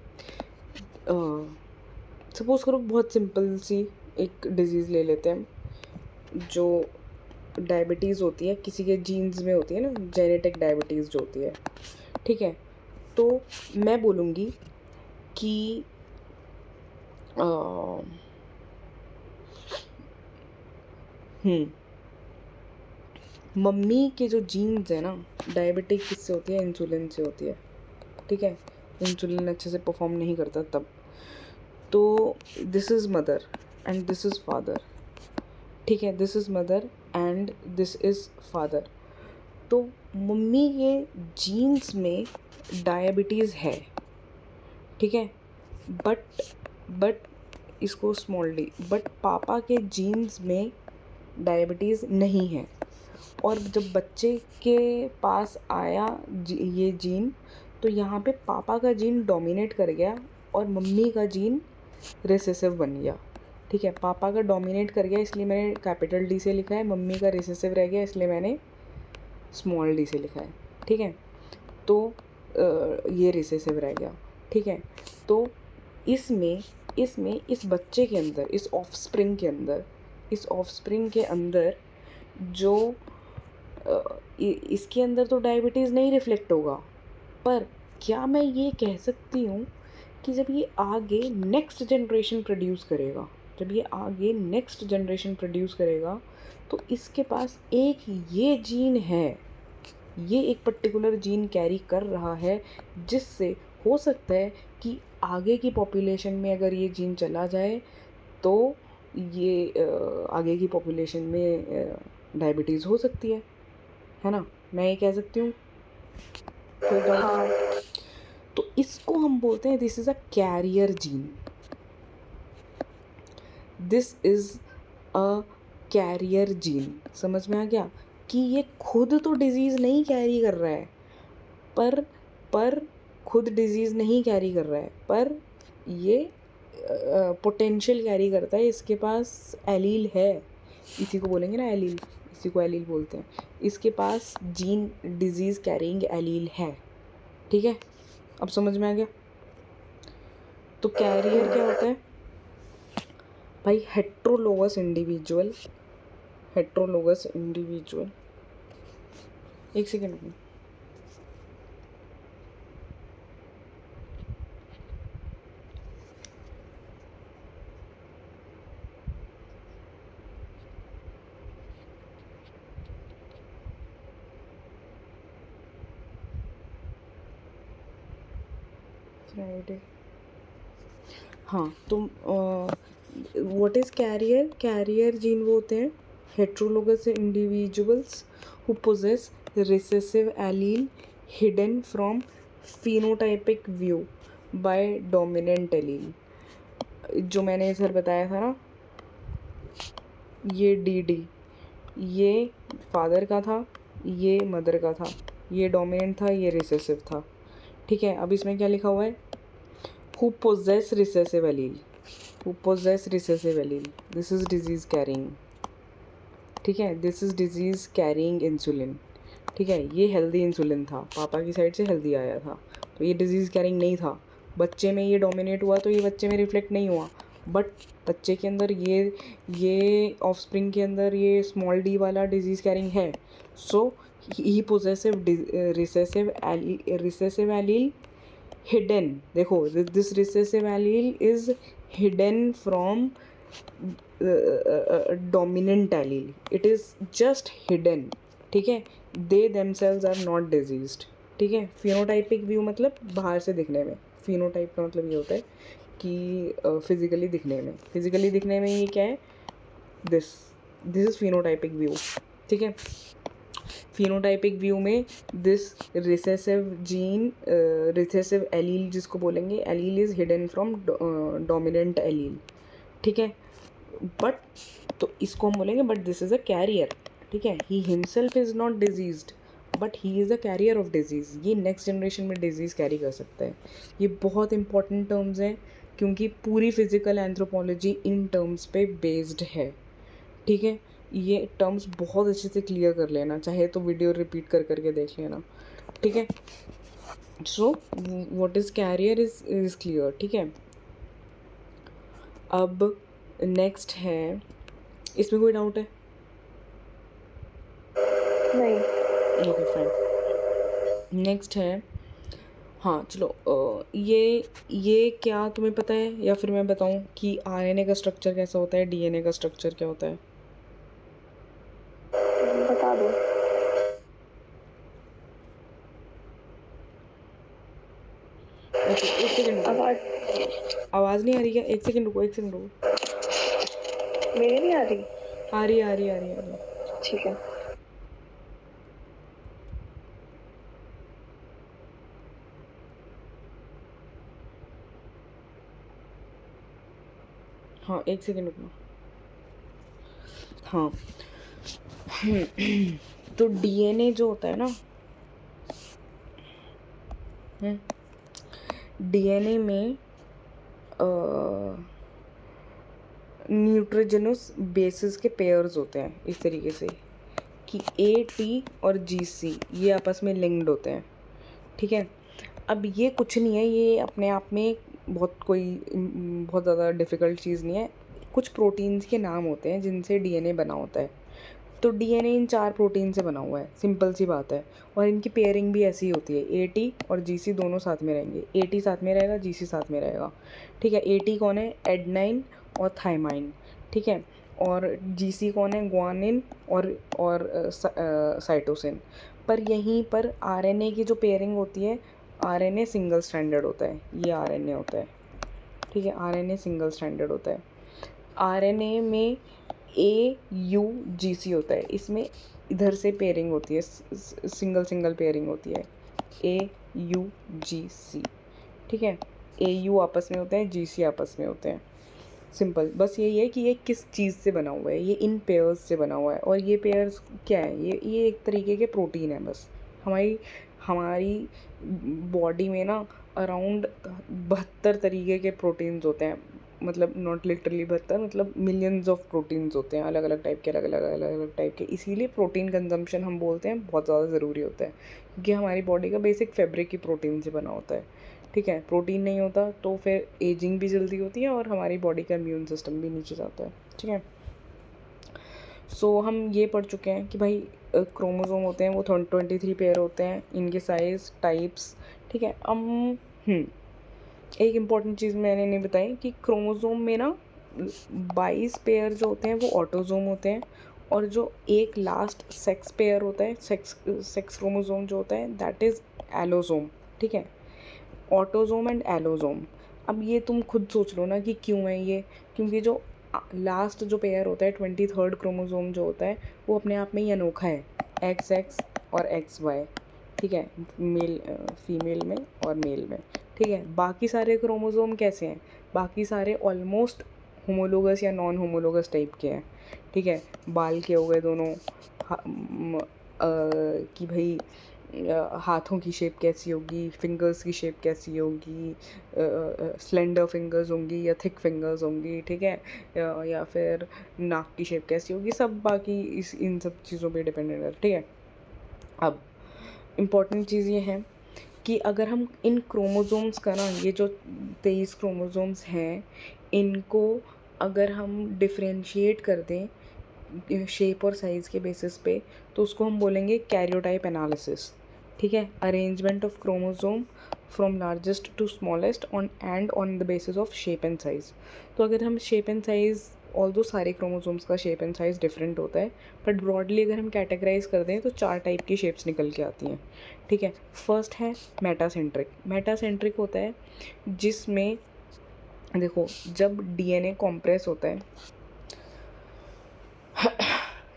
सपोज करो, बहुत सिंपल सी एक डिजीज़ ले लेते हैं, जो डायबिटीज़ होती है, किसी के जीन्स में होती है ना, जेनेटिक डायबिटीज़ जो होती है। ठीक है, तो मैं बोलूँगी कि मम्मी के जो जीन्स है ना, डायबिटिक किससे होती है? इंसुलिन से होती है। ठीक है, इंसुलिन अच्छे से परफॉर्म नहीं करता तब। तो this is mother and this is father. ठीक है, this is mother and this is father. तो मम्मी के जीन्स में डायबिटीज़ है, ठीक है, बट इसको स्मॉल डी, बट पापा के जीन्स में डायबिटीज़ नहीं है। और जब बच्चे के पास आया ये जीन, तो यहाँ पे पापा का जीन डोमिनेट कर गया और मम्मी का जीन रिसेसिव बन गया। ठीक है, पापा का डोमिनेट कर गया इसलिए मैंने कैपिटल डी से लिखा है, मम्मी का रिसेसिव रह गया इसलिए मैंने स्मॉल डी से लिखा है। ठीक है, तो ये रिसेसिव रह गया। ठीक है, तो इसमें इस बच्चे के अंदर, इस ऑफस्प्रिंग के अंदर जो इसके अंदर तो डायबिटीज़ नहीं रिफ्लेक्ट होगा, पर क्या मैं ये कह सकती हूँ कि जब ये आगे नेक्स्ट जनरेशन प्रोड्यूस करेगा तो इसके पास एक ये जीन है, ये एक पर्टिकुलर जीन कैरी कर रहा है, जिससे हो सकता है कि आगे की पॉपुलेशन में अगर ये जीन चला जाए तो ये आगे की पॉपुलेशन में डायबिटीज़ हो सकती है ना। मैं ये कह सकती हूँ, कोई डाउट? हाँ, तो इसको हम बोलते हैं this is a carrier gene. This is a carrier gene. समझ में आ गया कि ये खुद तो डिज़ीज़ नहीं कैरी कर रहा है, पर खुद डिज़ीज़ नहीं कैरी कर रहा है, पर ये पोटेंशियल कैरी करता है। इसके पास एलील है, इसी को बोलेंगे ना एलील, इसी को एलील बोलते हैं। इसके पास जीन डिज़ीज़ कैरिंग एलील है। ठीक है, अब समझ में आ गया। तो कैरियर क्या होता है भाई? हेट्रोलोगस इंडिविजुअल, एक सेकेंड में। फ्राइडे, हाँ, तो what is carrier? Carrier gene वो होते हैं heterologous individuals who possess recessive allele hidden from phenotypic view by dominant allele. जो मैंने सर बताया था ना, ये डी ये फादर का था, ये मदर का था, ये डोमिनेंट था, ये रिसेसिव था। ठीक है, अब इसमें क्या लिखा हुआ है? who possess recessive allele, this is disease carrying। ठीक है, this is disease carrying insulin. ठीक है, ये हेल्दी इंसुलिन था, पापा की साइड से हेल्दी आया था, तो ये डिजीज कैरिंग नहीं था। बच्चे में ये डोमिनेट हुआ तो ये बच्चे में रिफ्लेक्ट नहीं हुआ, बट बच्चे के अंदर ये ऑफस्प्रिंग के अंदर ये स्मॉल डी वाला डिजीज कैरिंग है। सो ही पोजेसिव रिसेसिव एलील hidden, देखो this recessive allele is hidden from dominant allele, it is just hidden। ठीक है, they themselves are not diseased। ठीक है, phenotypic view मतलब बाहर से दिखने में, phenotype का मतलब ये होता है कि फिजिकली दिखने में ये क्या है? This is phenotypic view. ठीक है, फिनोटाइपिक व्यू में दिस रिसेसिव एलील जिसको बोलेंगे, allele is hidden from dominant allele. ठीक है, बट तो इसको हम बोलेंगे but this is a carrier. ठीक है, he himself is not diseased but he is a carrier of disease. ये नेक्स्ट जनरेशन में डिजीज़ कैरी कर सकता है। ये बहुत इंपॉर्टेंट टर्म्स हैं क्योंकि पूरी फिजिकल एंथ्रोपोलॉजी इन टर्म्स पे बेस्ड है। ठीक है, ये टर्म्स बहुत अच्छे से क्लियर कर लेना, चाहे तो वीडियो रिपीट कर करके देख लेना। ठीक है, so what is carrier is clear. ठीक है, अब नेक्स्ट है, इसमें कोई डाउट है? नहीं। Okay fine. नेक्स्ट है, हाँ चलो, ये क्या तुम्हें पता है या फिर मैं बताऊँ कि आरएनए का स्ट्रक्चर कैसा होता है, डीएनए का स्ट्रक्चर क्या होता है? बता दो। ओके, एक सेकंड, आवाज़ नहीं आ रही क्या? एक सेकंड रुको। मेरी नहीं आ रही? आ रही। ठीक है। हाँ, एक सेकंड रुकना। हाँ, तो डीएनए जो होता है ना, डीएनए में न्यूट्रोजनस बेसिस के पेयर्स होते हैं इस तरीके से कि ए टी और जी सी ये आपस में लिंक्ड होते हैं, ठीक है। अब ये कुछ नहीं है, ये अपने आप में बहुत ज़्यादा डिफ़िकल्ट चीज़ नहीं है। कुछ प्रोटीन्स के नाम होते हैं जिनसे डीएनए बना होता है। तो डीएनए इन 4 प्रोटीन से बना हुआ है, सिंपल सी बात है। और इनकी पेयरिंग भी ऐसी होती है, एटी और जीसी दोनों साथ में रहेंगे। एटी साथ में रहेगा, जीसी साथ में रहेगा, ठीक है। एटी कौन है? एडेनाइन और थाइमाइन, ठीक है। और जीसी कौन है? ग्वानिन और साइटोसिन। पर यहीं पर आरएनए की जो पेयरिंग होती है, आरएनए सिंगल स्ट्रैंडेड होता है। ये आरएनए होता है, ठीक है। आरएनए सिंगल स्ट्रैंडेड होता है। आरएनए में AUGC होता है, इसमें इधर से पेयरिंग होती है, सिंगल पेयरिंग होती है, AUGC, ठीक है। AU आपस में होते हैं, GC आपस में होते हैं। सिंपल, बस यही है कि ये किस चीज़ से बना हुआ है, ये इन पेयर्स से बना हुआ है। और ये पेयर्स क्या है? ये एक तरीके के प्रोटीन है बस। हमारी हमारी बॉडी में ना अराउंड 72 तरीके के प्रोटीन्स होते हैं, मतलब नॉट लिटरली 72, मतलब मिलियंस ऑफ प्रोटीन्स होते हैं, अलग अलग टाइप के। इसीलिए प्रोटीन कंजम्पशन हम बोलते हैं बहुत ज़्यादा ज़रूरी होता है, क्योंकि हमारी बॉडी का बेसिक फैब्रिक ही प्रोटीन से बना होता है, ठीक है। प्रोटीन नहीं होता तो फिर एजिंग भी जल्दी होती है और हमारी बॉडी का इम्यून सिस्टम भी नीचे जाता है, ठीक है। सो हम ये पढ़ चुके हैं कि भाई क्रोमोसोम होते हैं वो 23 पेयर होते हैं, इनके साइज, टाइप्स, ठीक है। एक इम्पॉर्टेंट चीज़ मैंने नहीं बताई कि क्रोमोसोम में ना 22 पेयर जो होते हैं वो ऑटोसोम होते हैं, और जो एक लास्ट सेक्स पेयर होता है, सेक्स क्रोमोसोम जो होता है, दैट इज़ एलोसोम, ठीक है। Autosome and allosome. अब ये तुम खुद सोच लो ना कि क्यों है ये, क्योंकि जो लास्ट जो पेयर होता है 23rd क्रोमोसोम जो होता है वो अपने आप में ही अनोखा है, XX और XY, ठीक है। फीमेल में और मेल में, ठीक है। बाकी सारे क्रोमोसोम कैसे हैं? बाकी सारे ऑलमोस्ट होमोलोगस या नॉन होमोलोगस टाइप के हैं, ठीक है। बाल के हो गए दोनों, कि भाई हाथों की शेप कैसी होगी, फिंगर्स की शेप कैसी होगी, स्लेंडर फिंगर्स होंगी या थिक फिंगर्स होंगी, ठीक है। या फिर नाक की शेप कैसी होगी, सब बाकी इन सब चीज़ों पे डिपेंडेंट है, ठीक है। अब इम्पॉर्टेंट चीज़ ये है कि अगर हम इन क्रोमोसोम्स का ना, ये जो 23 क्रोमोसोम्स हैं, इनको अगर हम डिफरेंशिएट कर दें शेप और साइज़ के बेसिस पे, तो उसको हम बोलेंगे कैरियोटाइप एनालिसिस, ठीक है। Arrangement of chromosome from largest to smallest on the basis of shape and size. तो अगर हम शेप एंड साइज़, ऑल्दो सारे क्रोमोसोम्स का शेप एंड साइज़ डिफरेंट होता है, बट ब्रॉडली अगर हम कैटेगराइज कर दें तो 4 टाइप की शेप्स निकल के आती हैं, ठीक है। फर्स्ट है मेटासेंट्रिक। मेटासेंट्रिक होता है जिसमें देखो, जब डीएनए कॉम्प्रेस होता है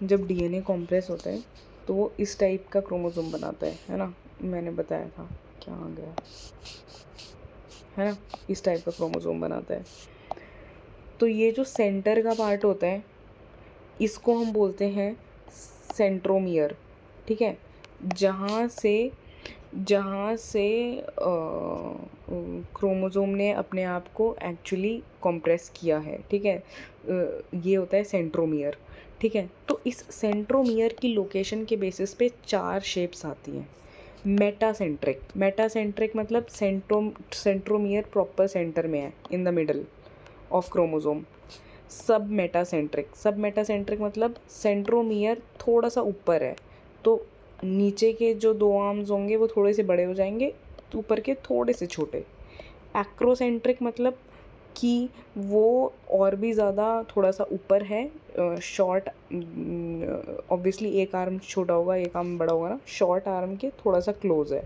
जब डीएनए कॉम्प्रेस होता है तो वो इस टाइप का क्रोमोसोम बनाता है ना। मैंने बताया था, क्या आ गया है ना, इस टाइप का क्रोमोसोम बनाता है। तो ये जो सेंटर का पार्ट होता है इसको हम बोलते हैं सेंट्रोमियर, ठीक है। जहाँ से क्रोमोसोम ने अपने आप को एक्चुअली कॉम्प्रेस किया है, ठीक है। ये होता है सेंट्रोमियर, ठीक है। तो इस सेंट्रोमियर की लोकेशन के बेसिस पे 4 शेप्स आती हैं। मेटासेंट्रिक मतलब सेंट्रोमियर प्रॉपर सेंटर में है, in the middle of chromosome. सब मेटासेंट्रिक मतलब सेंट्रोमियर थोड़ा सा ऊपर है, तो नीचे के जो 2 आर्म्स होंगे वो थोड़े से बड़े हो जाएंगे, तो ऊपर के थोड़े से छोटे। एक्रोसेंट्रिक मतलब कि वो और भी ज़्यादा थोड़ा सा ऊपर है, शॉर्ट, ऑब्वियसली एक आर्म छोटा होगा एक आर्म बड़ा होगा ना, शॉर्ट आर्म के थोड़ा सा क्लोज है।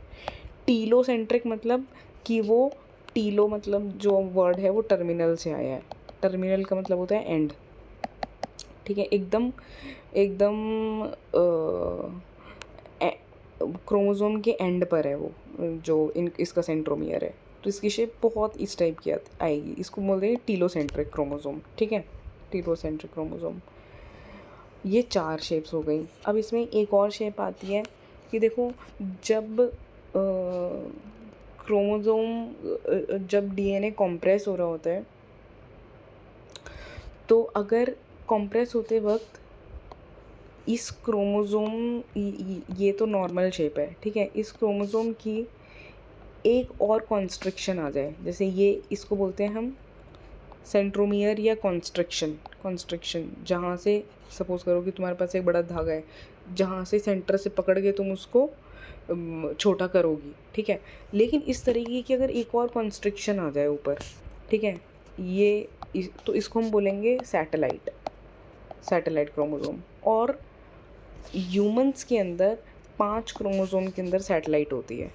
टीलोसेंट्रिक मतलब कि वो, टीलो मतलब जो वर्ड है वो टर्मिनल से आया है, टर्मिनल का मतलब होता है एंड, ठीक है। एकदम क्रोमोसोम के एंड पर है वो, जो इसका सेंट्रोमियर है, तो इसकी शेप बहुत इस टाइप की आएगी। इसको बोलते हैं टीलोसेंट्रिक क्रोमोसोम, ठीक है। Telocentric chromosome. ये 4 शेप्स हो गई। अब इसमें एक और शेप आती है कि देखो, जब जब डीएनए कॉम्प्रेस हो रहा होता है, तो अगर कॉम्प्रेस होते वक्त इस क्रोमोज़ोम, ये तो नॉर्मल शेप है, ठीक है, इस क्रोमोज़ोम की एक और कॉन्स्ट्रिक्शन आ जाए, जैसे ये, इसको बोलते हैं हम सेंट्रोमियर या कॉन्स्ट्रिक्शन, जहाँ से सपोज करो कि तुम्हारे पास एक बड़ा धागा है, जहाँ से सेंटर से पकड़ के तुम उसको छोटा करोगी, ठीक है। लेकिन इस तरीके की अगर एक और कॉन्स्ट्रिक्शन आ जाए ऊपर, ठीक है, तो इसको हम बोलेंगे सैटेलाइट क्रोमोज़ोम। और ह्यूमंस के अंदर 5 क्रोमोज़ोम के अंदर सैटेलाइट होती है।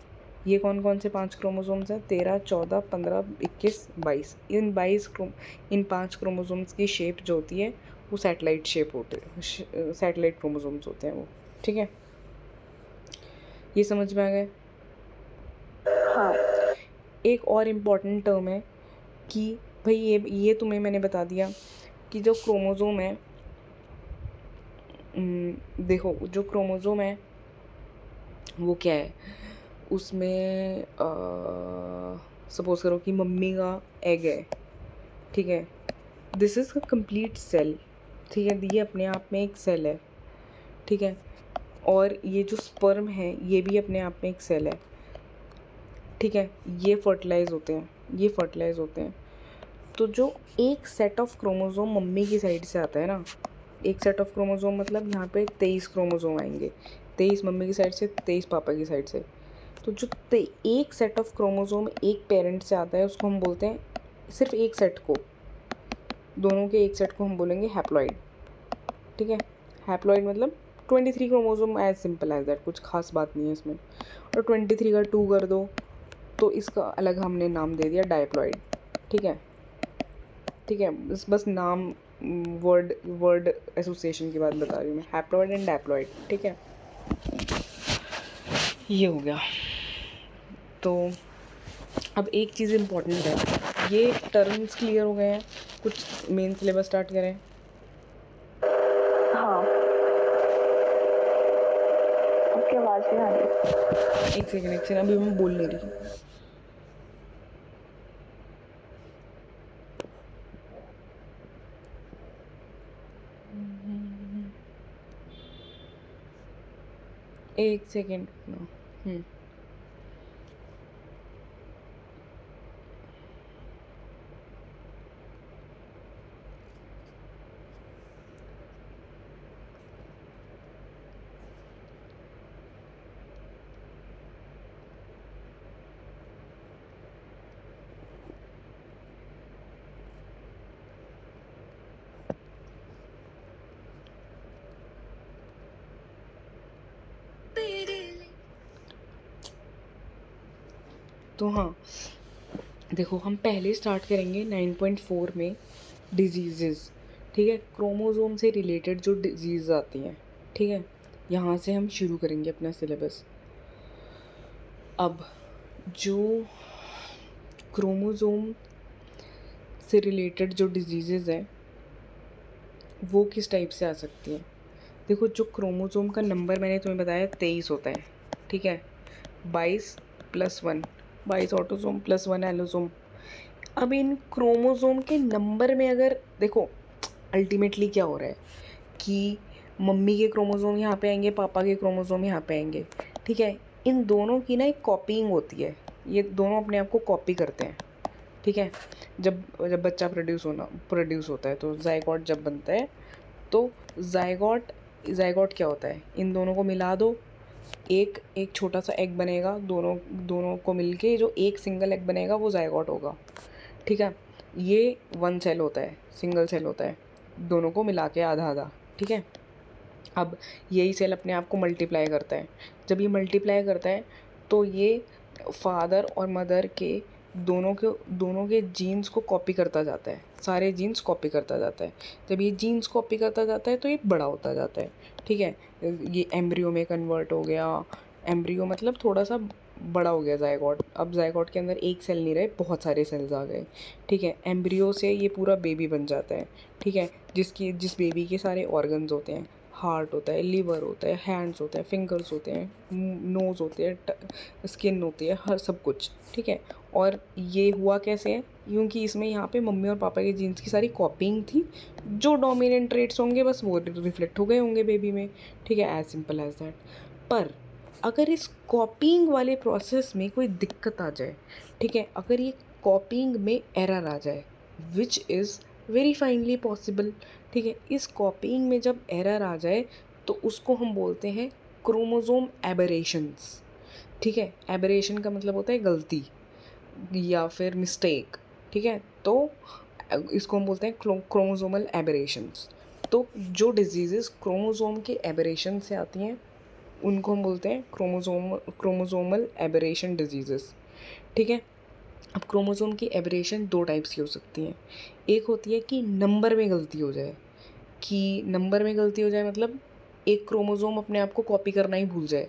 ये कौन कौन से 5 क्रोमोज़ोम्स हैं? 13, 14, 15, 21, 22। इन 5 क्रोमोज़ोम्स की शेप जो होती है वो सैटेलाइट शेप होते हैं, सैटेलाइट क्रोमोज़ोम्स होते हैं वो, ठीक है। ये समझ में आ गया? हाँ। एक और इम्पॉर्टेंट टर्म है कि भाई ये तुम्हें मैंने बता दिया कि जो क्रोमोज़ोम है, देखो जो क्रोमोज़ोम है वो क्या है, उसमें सपोज करो कि मम्मी का एग है, ठीक है, this is a complete cell, ठीक है, ये अपने आप में एक सेल है, ठीक है। और ये जो स्पर्म है ये भी अपने आप में एक सेल है, ठीक है। ये फर्टिलाइज होते हैं। तो जो एक सेट ऑफ क्रोमोज़ोम मम्मी की साइड से आता है ना, एक सेट ऑफ क्रोमोज़ोम मतलब यहाँ पे 23 क्रोमोज़ोम आएंगे, 23 मम्मी की साइड से, 23 पापा की साइड से। तो जो एक सेट ऑफ क्रोमोज़ोम एक पेरेंट से आता है उसको हम बोलते हैं, सिर्फ एक सेट को, दोनों के एक सेट को हम बोलेंगे हैप्लॉइड, ठीक है। हैप्लॉइड मतलब 23 chromosome, as simple as that, कुछ खास बात नहीं है इसमें। और 23 का 2 कर दो तो इसका अलग हमने नाम दे दिया डायप्लॉइड, ठीक है, ठीक है। बस नाम, वर्ड एसोसिएशन की बात बता रही हूँ मैं, हैप्लॉइड एंड डायप्लॉइड, ठीक है। ये हो गया। तो अब एक चीज़ इम्पॉर्टेंट है, ये टर्म्स क्लियर हो गए हैं, कुछ मेन सिलेबस स्टार्ट करें। हाँ, आपकी आवाज़ नहीं आ रही। एक सेकंड, अभी मैं बोल नहीं रही। एक सेकेंड। तो हाँ, देखो हम पहले स्टार्ट करेंगे 9.4 में डिजीज़, ठीक है, क्रोमोज़ोम से रिलेटेड जो डिजीज़ आती हैं, ठीक है, यहाँ से हम शुरू करेंगे अपना सिलेबस। अब जो क्रोमोज़ोम से रिलेटेड जो डिजीज़ेज़ हैं वो किस टाइप से आ सकती हैं। देखो, जो क्रोमोज़ोम का नंबर मैंने तुम्हें बताया 23 होता है, ठीक है, 22 + 1, 22 ऑटोसोम + 1 एलोसोम। अब इन क्रोमोज़ोम के नंबर में अगर देखो, अल्टीमेटली क्या हो रहा है कि मम्मी के क्रोमोज़ोम यहाँ पे आएंगे, पापा के क्रोमोज़ोम यहाँ पे आएंगे, ठीक है। इन दोनों की ना एक कॉपीइंग होती है, ये दोनों अपने आप को कॉपी करते हैं, ठीक है। जब जब बच्चा प्रोड्यूस होता है तो ज़ायगॉट जब बनता है, तो ज़ायगॉट क्या होता है, इन दोनों को मिला दो, एक छोटा सा एग बनेगा, दोनों दोनों को मिलके जो एक सिंगल एग बनेगा वो ज़ायगॉट होगा, ठीक है। ये 1 सेल होता है, सिंगल सेल होता है, दोनों को मिला के आधा आधा, ठीक है। अब यही सेल अपने आप को मल्टीप्लाई करता है, जब ये मल्टीप्लाई करता है तो ये फादर और मदर के दोनों के जीन्स को कॉपी करता जाता है, सारे जीन्स कॉपी करता जाता है। जब ये जीन्स कॉपी करता जाता है तो ये बड़ा होता जाता है, ठीक है। ये एम्ब्रियो में कन्वर्ट हो गया, एम्ब्रियो मतलब थोड़ा सा बड़ा हो गया जायगॉट, अब जायगॉट के अंदर एक सेल नहीं रहे, बहुत सारे सेल्स आ गए, ठीक है। एम्ब्रियो से ये पूरा बेबी बन जाता है, ठीक है, जिस बेबी के सारे ऑर्गन्स होते हैं, हार्ट होता है, लिवर होता है, हैंड्स होते हैं, फिंगर्स होते हैं, नोज़ होते हैं, स्किन होती है, हर सब कुछ, ठीक है। और ये हुआ कैसे है, क्योंकि इसमें यहाँ पे मम्मी और पापा के जीन्स की सारी कॉपिंग थी, जो डोमिनेंट ट्रेट्स होंगे बस वो रिफ्लेक्ट हो गए होंगे बेबी में, ठीक है, एज सिंपल एज दैट। पर अगर इस कॉपिंग वाले प्रोसेस में कोई दिक्कत आ जाए, ठीक है, अगर ये कॉपिंग में एरर आ जाए, which is very finally possible, ठीक है, इस कॉपिंग में जब एरर आ जाए तो उसको हम बोलते हैं क्रोमोसोम एबरेशंस, ठीक है। एबरेशन का मतलब होता है गलती या फिर मिस्टेक, ठीक है। तो इसको हम बोलते हैं क्रोमोसोमल एबरेशंस। तो जो डिजीज़ेस क्रोमोसोम के एबरेशन से आती हैं उनको हम बोलते हैं क्रोमोसोमल एबरेशन डिजीज़ेस, ठीक है। अब क्रोमोसोम की एबरेशन दो टाइप्स की हो सकती हैं। एक होती है कि नंबर में गलती हो जाए, कि नंबर में गलती हो जाए मतलब एक क्रोमोसोम अपने आप को कॉपी करना ही भूल जाए,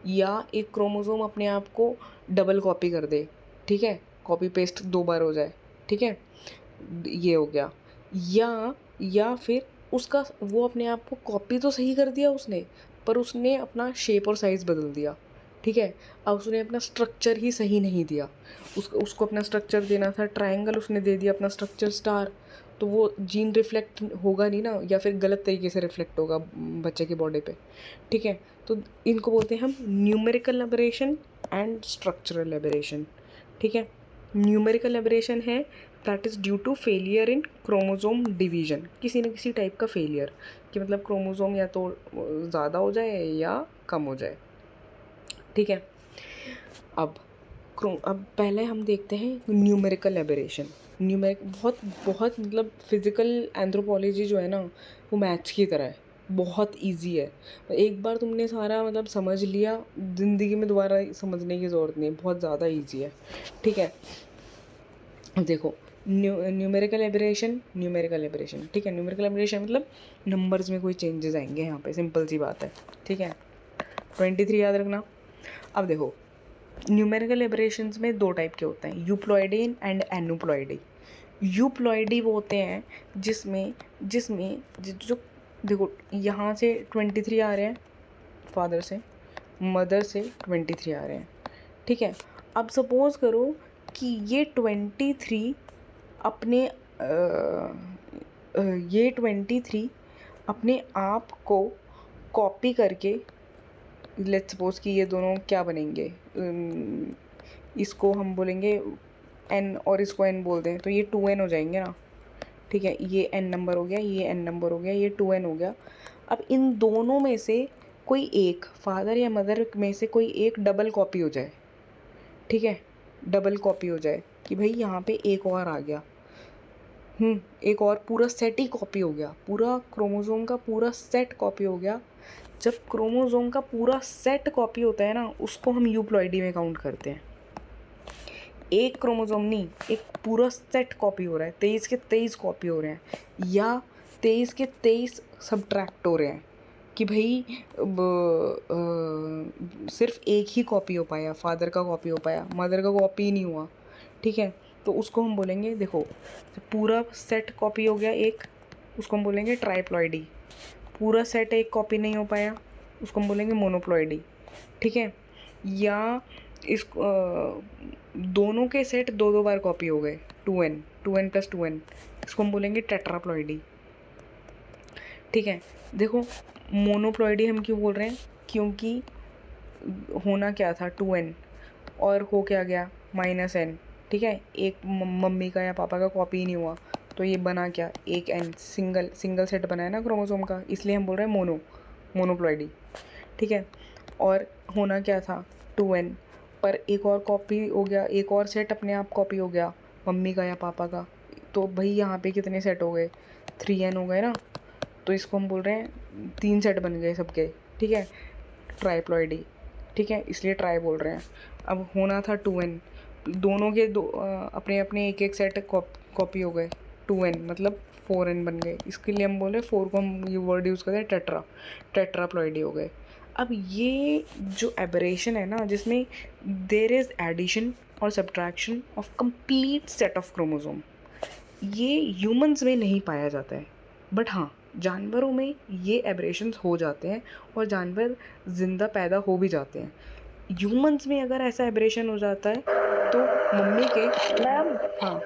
या एक क्रोमोसोम अपने आप को डबल कॉपी कर दे, ठीक है, कॉपी पेस्ट 2 बार हो जाए, ठीक है, ये हो गया। या फिर उसका वो अपने आप को कॉपी तो सही कर दिया उसने, पर उसने अपना शेप और साइज़ बदल दिया, ठीक है। अब उसने अपना स्ट्रक्चर ही सही नहीं दिया, उसको अपना स्ट्रक्चर देना था ट्रायंगल, उसने दे दिया अपना स्ट्रक्चर स्टार, तो वो जीन रिफ्लेक्ट होगा नहीं ना, या फिर गलत तरीके से रिफ्लेक्ट होगा बच्चे की बॉडी पे, ठीक है। तो इनको बोलते हैं हम numerical aberration and structural aberration, ठीक है। न्यूमेरिकल एबरेशन है that is due to failure in chromosome division, किसी न किसी टाइप का फेलियर, कि मतलब क्रोमोसोम या तो ज़्यादा हो जाए या कम हो जाए, ठीक है। अब पहले हम देखते हैं न्यूमेरिकल एबरेशन। न्यूमेरिक बहुत बहुत मतलब फिज़िकल एंथ्रोपोलॉजी जो है ना वो मैथ्स की तरह है, बहुत इजी है। एक बार तुमने सारा मतलब समझ लिया, ज़िंदगी में दोबारा समझने की ज़रूरत नहीं है, बहुत ज़्यादा इजी है, ठीक है। देखो न्यूमेरिकल एबरेशन, ठीक है, न्यूमेरिकल एबरेशन मतलब नंबर्स में कोई चेंजेस आएंगे यहाँ पे, सिंपल सी बात है, ठीक है। 23 याद रखना। अब देखो न्यूमेरिकल एबरेशंस में दो टाइप के होते हैं, यूप्लॉइडी एंड एनुप्लॉइडी। यूप्लॉइडी वो होते हैं जिसमें जिसमें जो देखो यहाँ से 23 आ रहे हैं फादर से, मदर से 23 आ रहे हैं, ठीक है। अब सपोज़ करो कि ये 23 अपने ये 23 अपने आप को कॉपी करके, लेट्स सपोज कि ये दोनों क्या बनेंगे, इसको हम बोलेंगे n और इसको n बोल दें तो ये 2n हो जाएंगे ना, ठीक है। ये n नंबर हो गया, ये n नंबर हो गया, ये 2n हो गया। अब इन दोनों में से कोई एक, फादर या मदर में से कोई एक डबल कॉपी हो जाए, ठीक है, डबल कॉपी हो जाए कि भाई यहाँ पे एक और आ गया, एक और पूरा सेट ही कॉपी हो गया, पूरा क्रोमोसोम का पूरा सेट कॉपी हो गया। जब क्रोमोसोम का पूरा सेट कॉपी होता है ना उसको हम यूप्लॉइडी में काउंट करते हैं। एक क्रोमोसोम नहीं, एक पूरा सेट कॉपी हो रहा है, 23 के 23 कॉपी हो रहे हैं, या 23 के 23 सब्ट्रैक्ट हो रहे हैं, कि भाई सिर्फ एक ही कॉपी हो पाया, फादर का कॉपी हो पाया, मदर का कॉपी ही नहीं हुआ, ठीक है। तो उसको हम बोलेंगे, देखो पूरा सेट कॉपी हो गया एक, उसको हम बोलेंगे ट्राइप्लॉइडी। पूरा सेट एक कॉपी नहीं हो पाया उसको हम बोलेंगे मोनोप्लॉइडी, ठीक है। या इस दोनों के सेट दो दो बार कॉपी हो गए, 2n प्लस 2n, इसको हम बोलेंगे टेट्राप्लॉइडी, ठीक है। देखो मोनोप्लॉइडी हम क्यों बोल रहे हैं, क्योंकि होना क्या था 2n और हो क्या गया -n, ठीक है। एक मम्मी का या पापा का कॉपी ही नहीं हुआ तो ये बना क्या, एक n, सिंगल सेट बना है ना क्रोमोसोम का, इसलिए हम बोल रहे हैं मोनोप्लॉइडी, ठीक है। और होना क्या था 2n, पर एक और कॉपी हो गया, एक और सेट अपने आप कॉपी हो गया मम्मी का या पापा का, तो भाई यहाँ पे कितने सेट हो गए, 3n हो गए ना, तो इसको हम बोल रहे हैं 3 सेट बन गए सबके, ठीक है, ट्राइप्लॉइडी, ठीक है, इसलिए ट्राई बोल रहे हैं। अब होना था 2n, दोनों के अपने अपने एक एक सेट कॉपी हो गए, 2n मतलब 4n बन गए, इसके लिए हम बोले 4 को हम ये वर्ड यूज़ करते हैं टेट्राप्लॉइडी हो गए। अब ये जो एबरेशन है ना, जिसमें देर इज़ एडिशन और subtraction of complete set of chromosome, ये ह्यूमंस में नहीं पाया जाता है, बट हाँ जानवरों में ये एबरेशंस हो जाते हैं और जानवर ज़िंदा पैदा हो भी जाते हैं। ह्यूमंस में अगर ऐसा एबरेशन हो जाता है तो मम्मी के मैम हाँ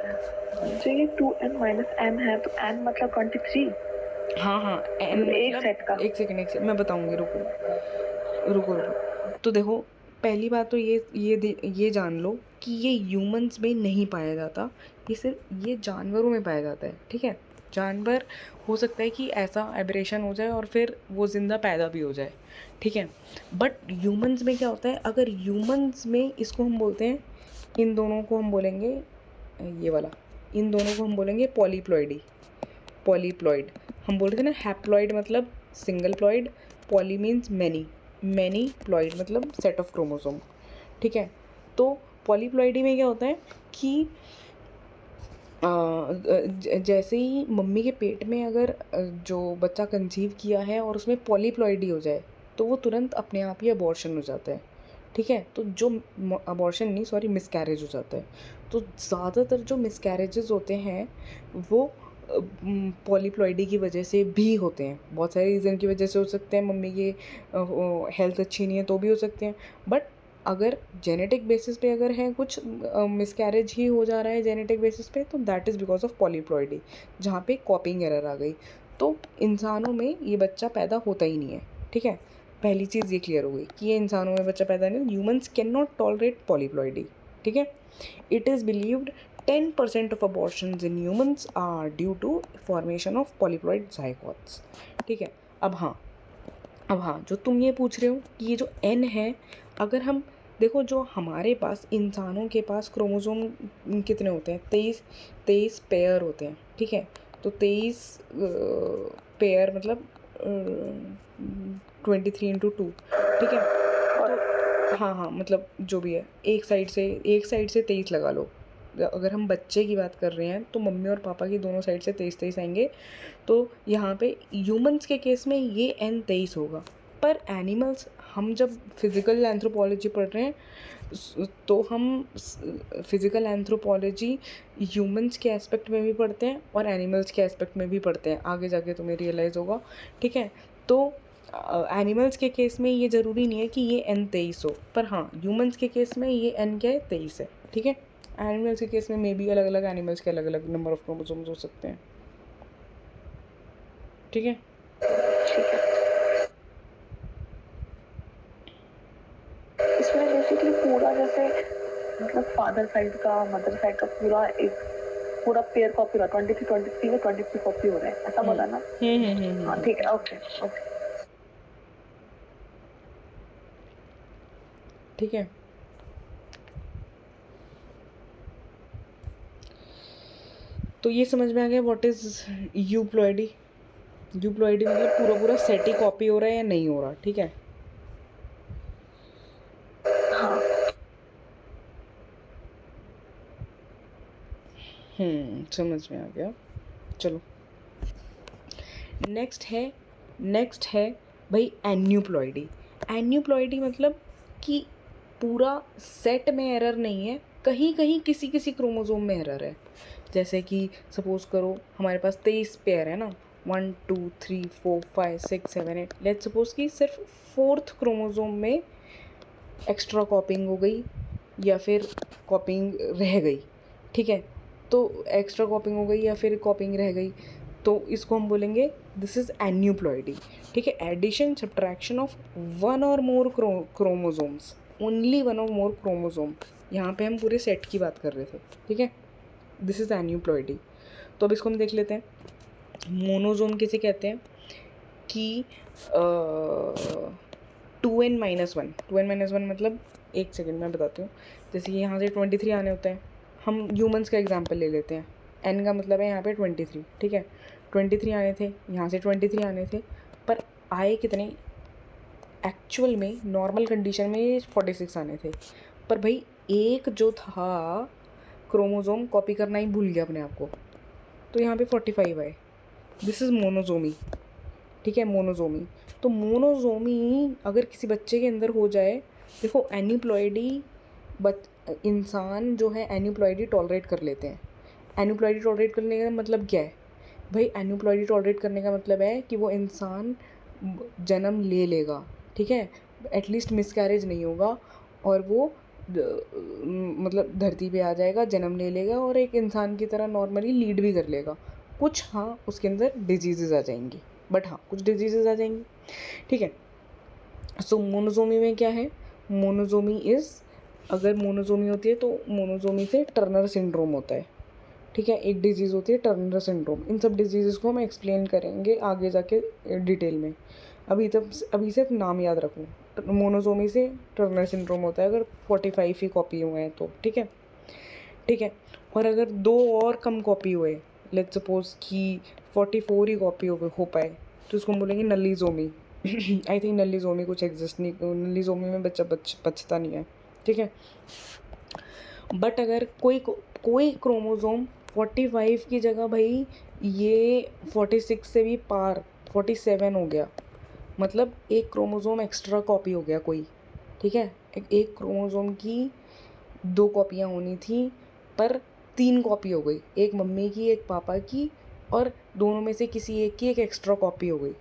जो ये 2n-m है तो n मतलब 23 हाँ एन मतलब एक मतलब सेट का। एक सेकंड मैं बताऊंगी, रुको। तो देखो, पहली बात तो ये जान लो कि ये ह्यूमंस में नहीं पाया जाता, ये सिर्फ ये जानवरों में पाया जाता है, ठीक है। जानवर हो सकता है कि ऐसा एबरेशन हो जाए और फिर वो ज़िंदा पैदा भी हो जाए, ठीक है। बट ह्यूमंस में क्या होता है, अगर ह्यूमंस में इसको हम बोलते हैं, इन दोनों को हम बोलेंगे ये वाला, इन दोनों को हम बोलेंगे पॉलीप्लॉइड। हम बोलते थे ना हैप्लॉइड मतलब सिंगल प्लॉइड, पॉली मीन्स मैनी प्लॉइड मतलब सेट ऑफ क्रोमोसोम, ठीक है। तो पॉलीप्लॉइडी में क्या होता है कि जैसे ही मम्मी के पेट में अगर जो बच्चा कंसीव किया है और उसमें पॉलीप्लॉइडी हो जाए तो वो तुरंत अपने आप ही अबॉर्शन हो जाता है, ठीक है। तो जो अबॉर्शन नहीं, सॉरी, मिसकैरेज हो जाता है। तो ज़्यादातर जो मिसकैरेजेस होते हैं वो पॉलीप्लॉइडी की वजह से भी होते हैं। बहुत सारे रीज़न की वजह से हो सकते हैं, मम्मी की हेल्थ अच्छी नहीं है तो भी हो सकते हैं। बट अगर जेनेटिक बेसिस पे अगर है कुछ मिसकैरेज ही हो जा रहा है जेनेटिक बेसिस पे, तो that is because of polyploidy, जहाँ पे कॉपिंग एरर आ गई। तो इंसानों में ये बच्चा पैदा होता ही नहीं है, ठीक है। पहली चीज़ ये क्लियर हो गई कि ये इंसानों में बच्चा पैदा नहीं, humans can not tolerate polyploidy, ठीक है। It is believed 10% of abortions in humans are due to formation of polyploid zygotes, ठीक है। अब हाँ जो तुम ये पूछ रहे हो कि ये जो n है, अगर हम देखो जो हमारे पास इंसानों के पास क्रोमोसोम कितने होते हैं, 23 पेयर होते हैं, ठीक है। तो 23 पेयर मतलब 23 × 2, ठीक है। तो हाँ मतलब जो भी है, एक साइड से 23 लगा लो। अगर हम बच्चे की बात कर रहे हैं तो मम्मी और पापा की दोनों साइड से 23 आएंगे। तो यहाँ पे ह्यूमंस के केस में ये n 23 होगा। पर एनिमल्स, हम जब फिज़िकल एंथ्रोपोलॉजी पढ़ रहे हैं तो हम फिज़िकल एंथ्रोपोलॉजी ह्यूमंस के एस्पेक्ट में भी पढ़ते हैं और एनिमल्स के एस्पेक्ट में भी पढ़ते हैं, आगे जाके तुम्हें रियलाइज़ होगा, ठीक है। तो एनिमल्स के केस में ये ज़रूरी नहीं है कि ये n 23 हो, पर हाँ ह्यूमंस के केस में ये n क्या है, 23 है, ठीक है। एनिमल्स के केस में मे बी अलग अलग एनिमल्स के अलग अलग नंबर ऑफ क्रोमोसोम्स हो सकते हैं, ठीक है। इसमें बेसिकली पूरा जैसे मतलब फादर साइड का मदर साइड का पूरा एक पूरा पेयर कॉपी हो रहा है, 23 में 23 कॉपी हो रहा है, ऐसा बोला ना। हाँ ठीक है, ओके ठीक है। तो ये समझ में आ गया व्हाट इज यूप्लॉइडी। यूप्लॉइडी मतलब पूरा सेट ही कॉपी हो रहा है या नहीं हो रहा, ठीक है। समझ में आ गया। चलो नेक्स्ट है भाई एन्यूप्लॉइडी। एन्यूप्लॉइडी मतलब कि पूरा सेट में एरर नहीं है, कहीं कहीं किसी किसी क्रोमोसोम में एरर है। जैसे कि सपोज करो हमारे पास 23 पेयर है ना, 1 2 3 4 5 6 7 8, लेट्स सपोज कि सिर्फ 4th क्रोमोसोम में एक्स्ट्रा कॉपिंग हो गई या फिर कॉपिंग रह गई, ठीक है। तो एक्स्ट्रा कॉपिंग हो गई या फिर कॉपिंग रह गई, तो इसको हम बोलेंगे दिस इज़ एन्यूप्लॉइडी, ठीक है। एडिशन सब्ट्रैक्शन ऑफ वन और मोर क्रोमोसोम्स, ओनली वन और मोर क्रोमोसोम, यहाँ पे हम पूरे सेट की बात कर रहे थे, ठीक है। This is aneuploidy. तो अब इसको हम देख लेते हैं। मोनोजोम किसे कहते हैं कि 2n-1 मतलब, एक सेकेंड मैं बताती हूँ। जैसे कि यहाँ से 23 आने होते हैं, हम ह्यूमंस का एग्जांपल ले लेते हैं। n का मतलब है यहाँ पे 23, ठीक है। 23 आने थे, यहाँ से 23 आने थे, पर आए कितने एक्चुअल में, नॉर्मल कंडीशन में 46 आने थे। पर भाई एक जो था क्रोमोसोम कॉपी करना ही भूल गया अपने आप को, तो यहाँ पे 45 आए। दिस इज़ मोनोजोमी, ठीक है, मोनोजोमी। तो मोनोजोमी अगर किसी बच्चे के अंदर हो जाए, देखो एन्यूप्लॉइडी इंसान जो है एन्यूप्लॉइडी टॉलरेट कर लेते हैं। एन्यूप्लॉइडी टॉलरेट करने का मतलब क्या है भाई? एन्यूप्लॉइडी टॉलरेट करने का मतलब है कि वो इंसान जन्म ले लेगा, ठीक है, एटलीस्ट मिसकैरेज नहीं होगा, और वो मतलब धरती पे आ जाएगा, जन्म ले लेगा और एक इंसान की तरह नॉर्मली लीड भी कर लेगा। कुछ हाँ उसके अंदर डिजीज़ेज़ आ जाएंगी, बट हाँ कुछ डिजीज़ेज़ आ जाएंगी, ठीक है। सो मोनोजोमी में क्या है? मोनोजोमी इज़, अगर मोनोजोमी होती है तो मोनोजोमी से टर्नर सिंड्रोम होता है, ठीक है। एक डिजीज़ होती है टर्नर सिंड्रोम। इन सब डिजीज़ को हम एक्सप्लेन करेंगे आगे जाके डिटेल में। अभी सिर्फ नाम याद रखो। मोनोजोमी से टर्नर सिंड्रोम होता है अगर 45 ही कॉपी हुए हैं तो, ठीक है, ठीक है। और अगर 2 और कम कॉपी हुए, लेट्स सपोज कि 44 ही कॉपी हो पाए, तो उसको हम बोलेंगे नलीजोमी। आई थिंक नलीजोमी कुछ एग्जिस्ट नहीं, नलीजोमी में बच्चा बचता नहीं है, ठीक है। बट अगर कोई क्रोमोज़ोम 45 की जगह भाई ये 46 से भी पार 47 हो गया, मतलब एक क्रोमोज़ोम एक्स्ट्रा कॉपी हो गया कोई, ठीक है। एक क्रोमोज़ोम की 2 कॉपियाँ होनी थी पर 3 कॉपी हो गई, एक मम्मी की एक पापा की, और दोनों में से किसी एक की एक एक्स्ट्रा कॉपी हो गई,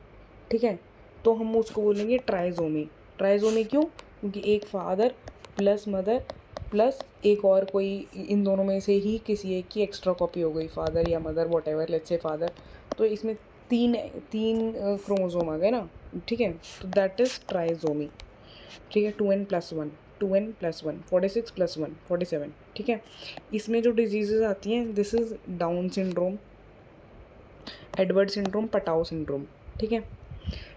ठीक है। तो हम उसको बोलेंगे ट्राइजोमी। ट्राइजोमी क्यों? क्योंकि एक फादर प्लस मदर प्लस एक और कोई, इन दोनों में से ही किसी एक की एक्स्ट्रा कॉपी हो गई, फादर या mother whatever, let's say father. तो इसमें तीन क्रोमोजोम आ गए ना, ठीक है। तो दैट इज़ ट्राइजोमी, ठीक है। 2n+1 2n+1 46+1 47, ठीक है। इसमें जो डिजीज़ेज़ आती हैं, this is Down syndrome, Edward syndrome, Patau syndrome, ठीक है।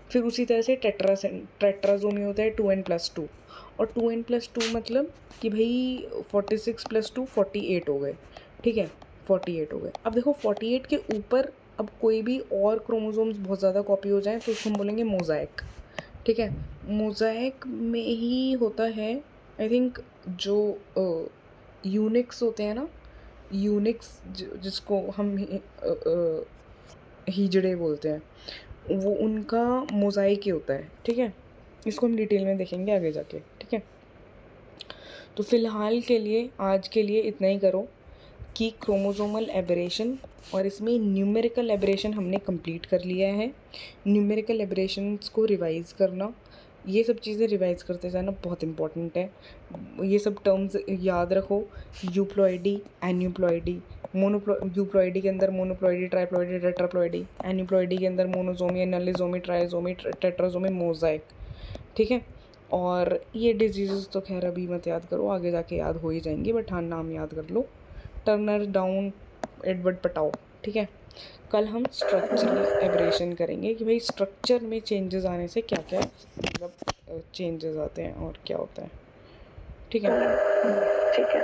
फिर उसी तरह से टेट्राजोमी होता है 2n+2, और 2n+2 मतलब कि भाई 46+2 48 हो गए, ठीक है, 48 हो गए। अब देखो 48 के ऊपर अब कोई भी और क्रोमोसोम्स बहुत ज़्यादा कॉपी हो जाए तो उसको हम बोलेंगे मोज़ाइक, ठीक है। मोज़ाइक में ही होता है आई थिंक जो यूनिक्स होते हैं ना, यूनिक्स जिसको हम हिजड़े बोलते हैं, वो उनका मोज़ाइक ही होता है, ठीक है। इसको हम डिटेल में देखेंगे आगे जाके, ठीक है। तो फ़िलहाल के लिए आज के लिए इतना ही करो कि क्रोमोसोमल एबरेशन और इसमें न्यूमेरिकल एबरेशन हमने कंप्लीट कर लिया है। न्यूमेरिकल एबरेशंस को रिवाइज़ करना, ये सब चीज़ें रिवाइज़ करते जाना बहुत इंपॉर्टेंट है। ये सब टर्म्स याद रखो, यूप्लॉइडी, एन्यूप्लॉइडी, यूप्लॉइडी के अंदर मोनोप्लॉइडी, ट्राइप्लॉइडी, टेट्राप्लॉइडी, एन्यूप्लॉइडी के अंदर मोनोजोमी, नलिजोमी, ट्राइजोमी, टेट्राजोमी, मोज़ाइक, ठीक है। और ये डिजीज़ तो खैर अभी मत याद करो, आगे जाके याद हो ही जाएंगी, बट हाँ नाम याद कर लो, टर्नर, डाउन, एडवर्ड पटाओ, ठीक है। कल हम स्ट्रक्चरल एब्रेशन करेंगे कि भाई स्ट्रक्चर में चेंजेस आने से क्या क्या मतलब चेंजेस आते हैं और क्या होता है, ठीक है। ठीक है।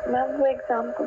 मैम वो एग्जाम को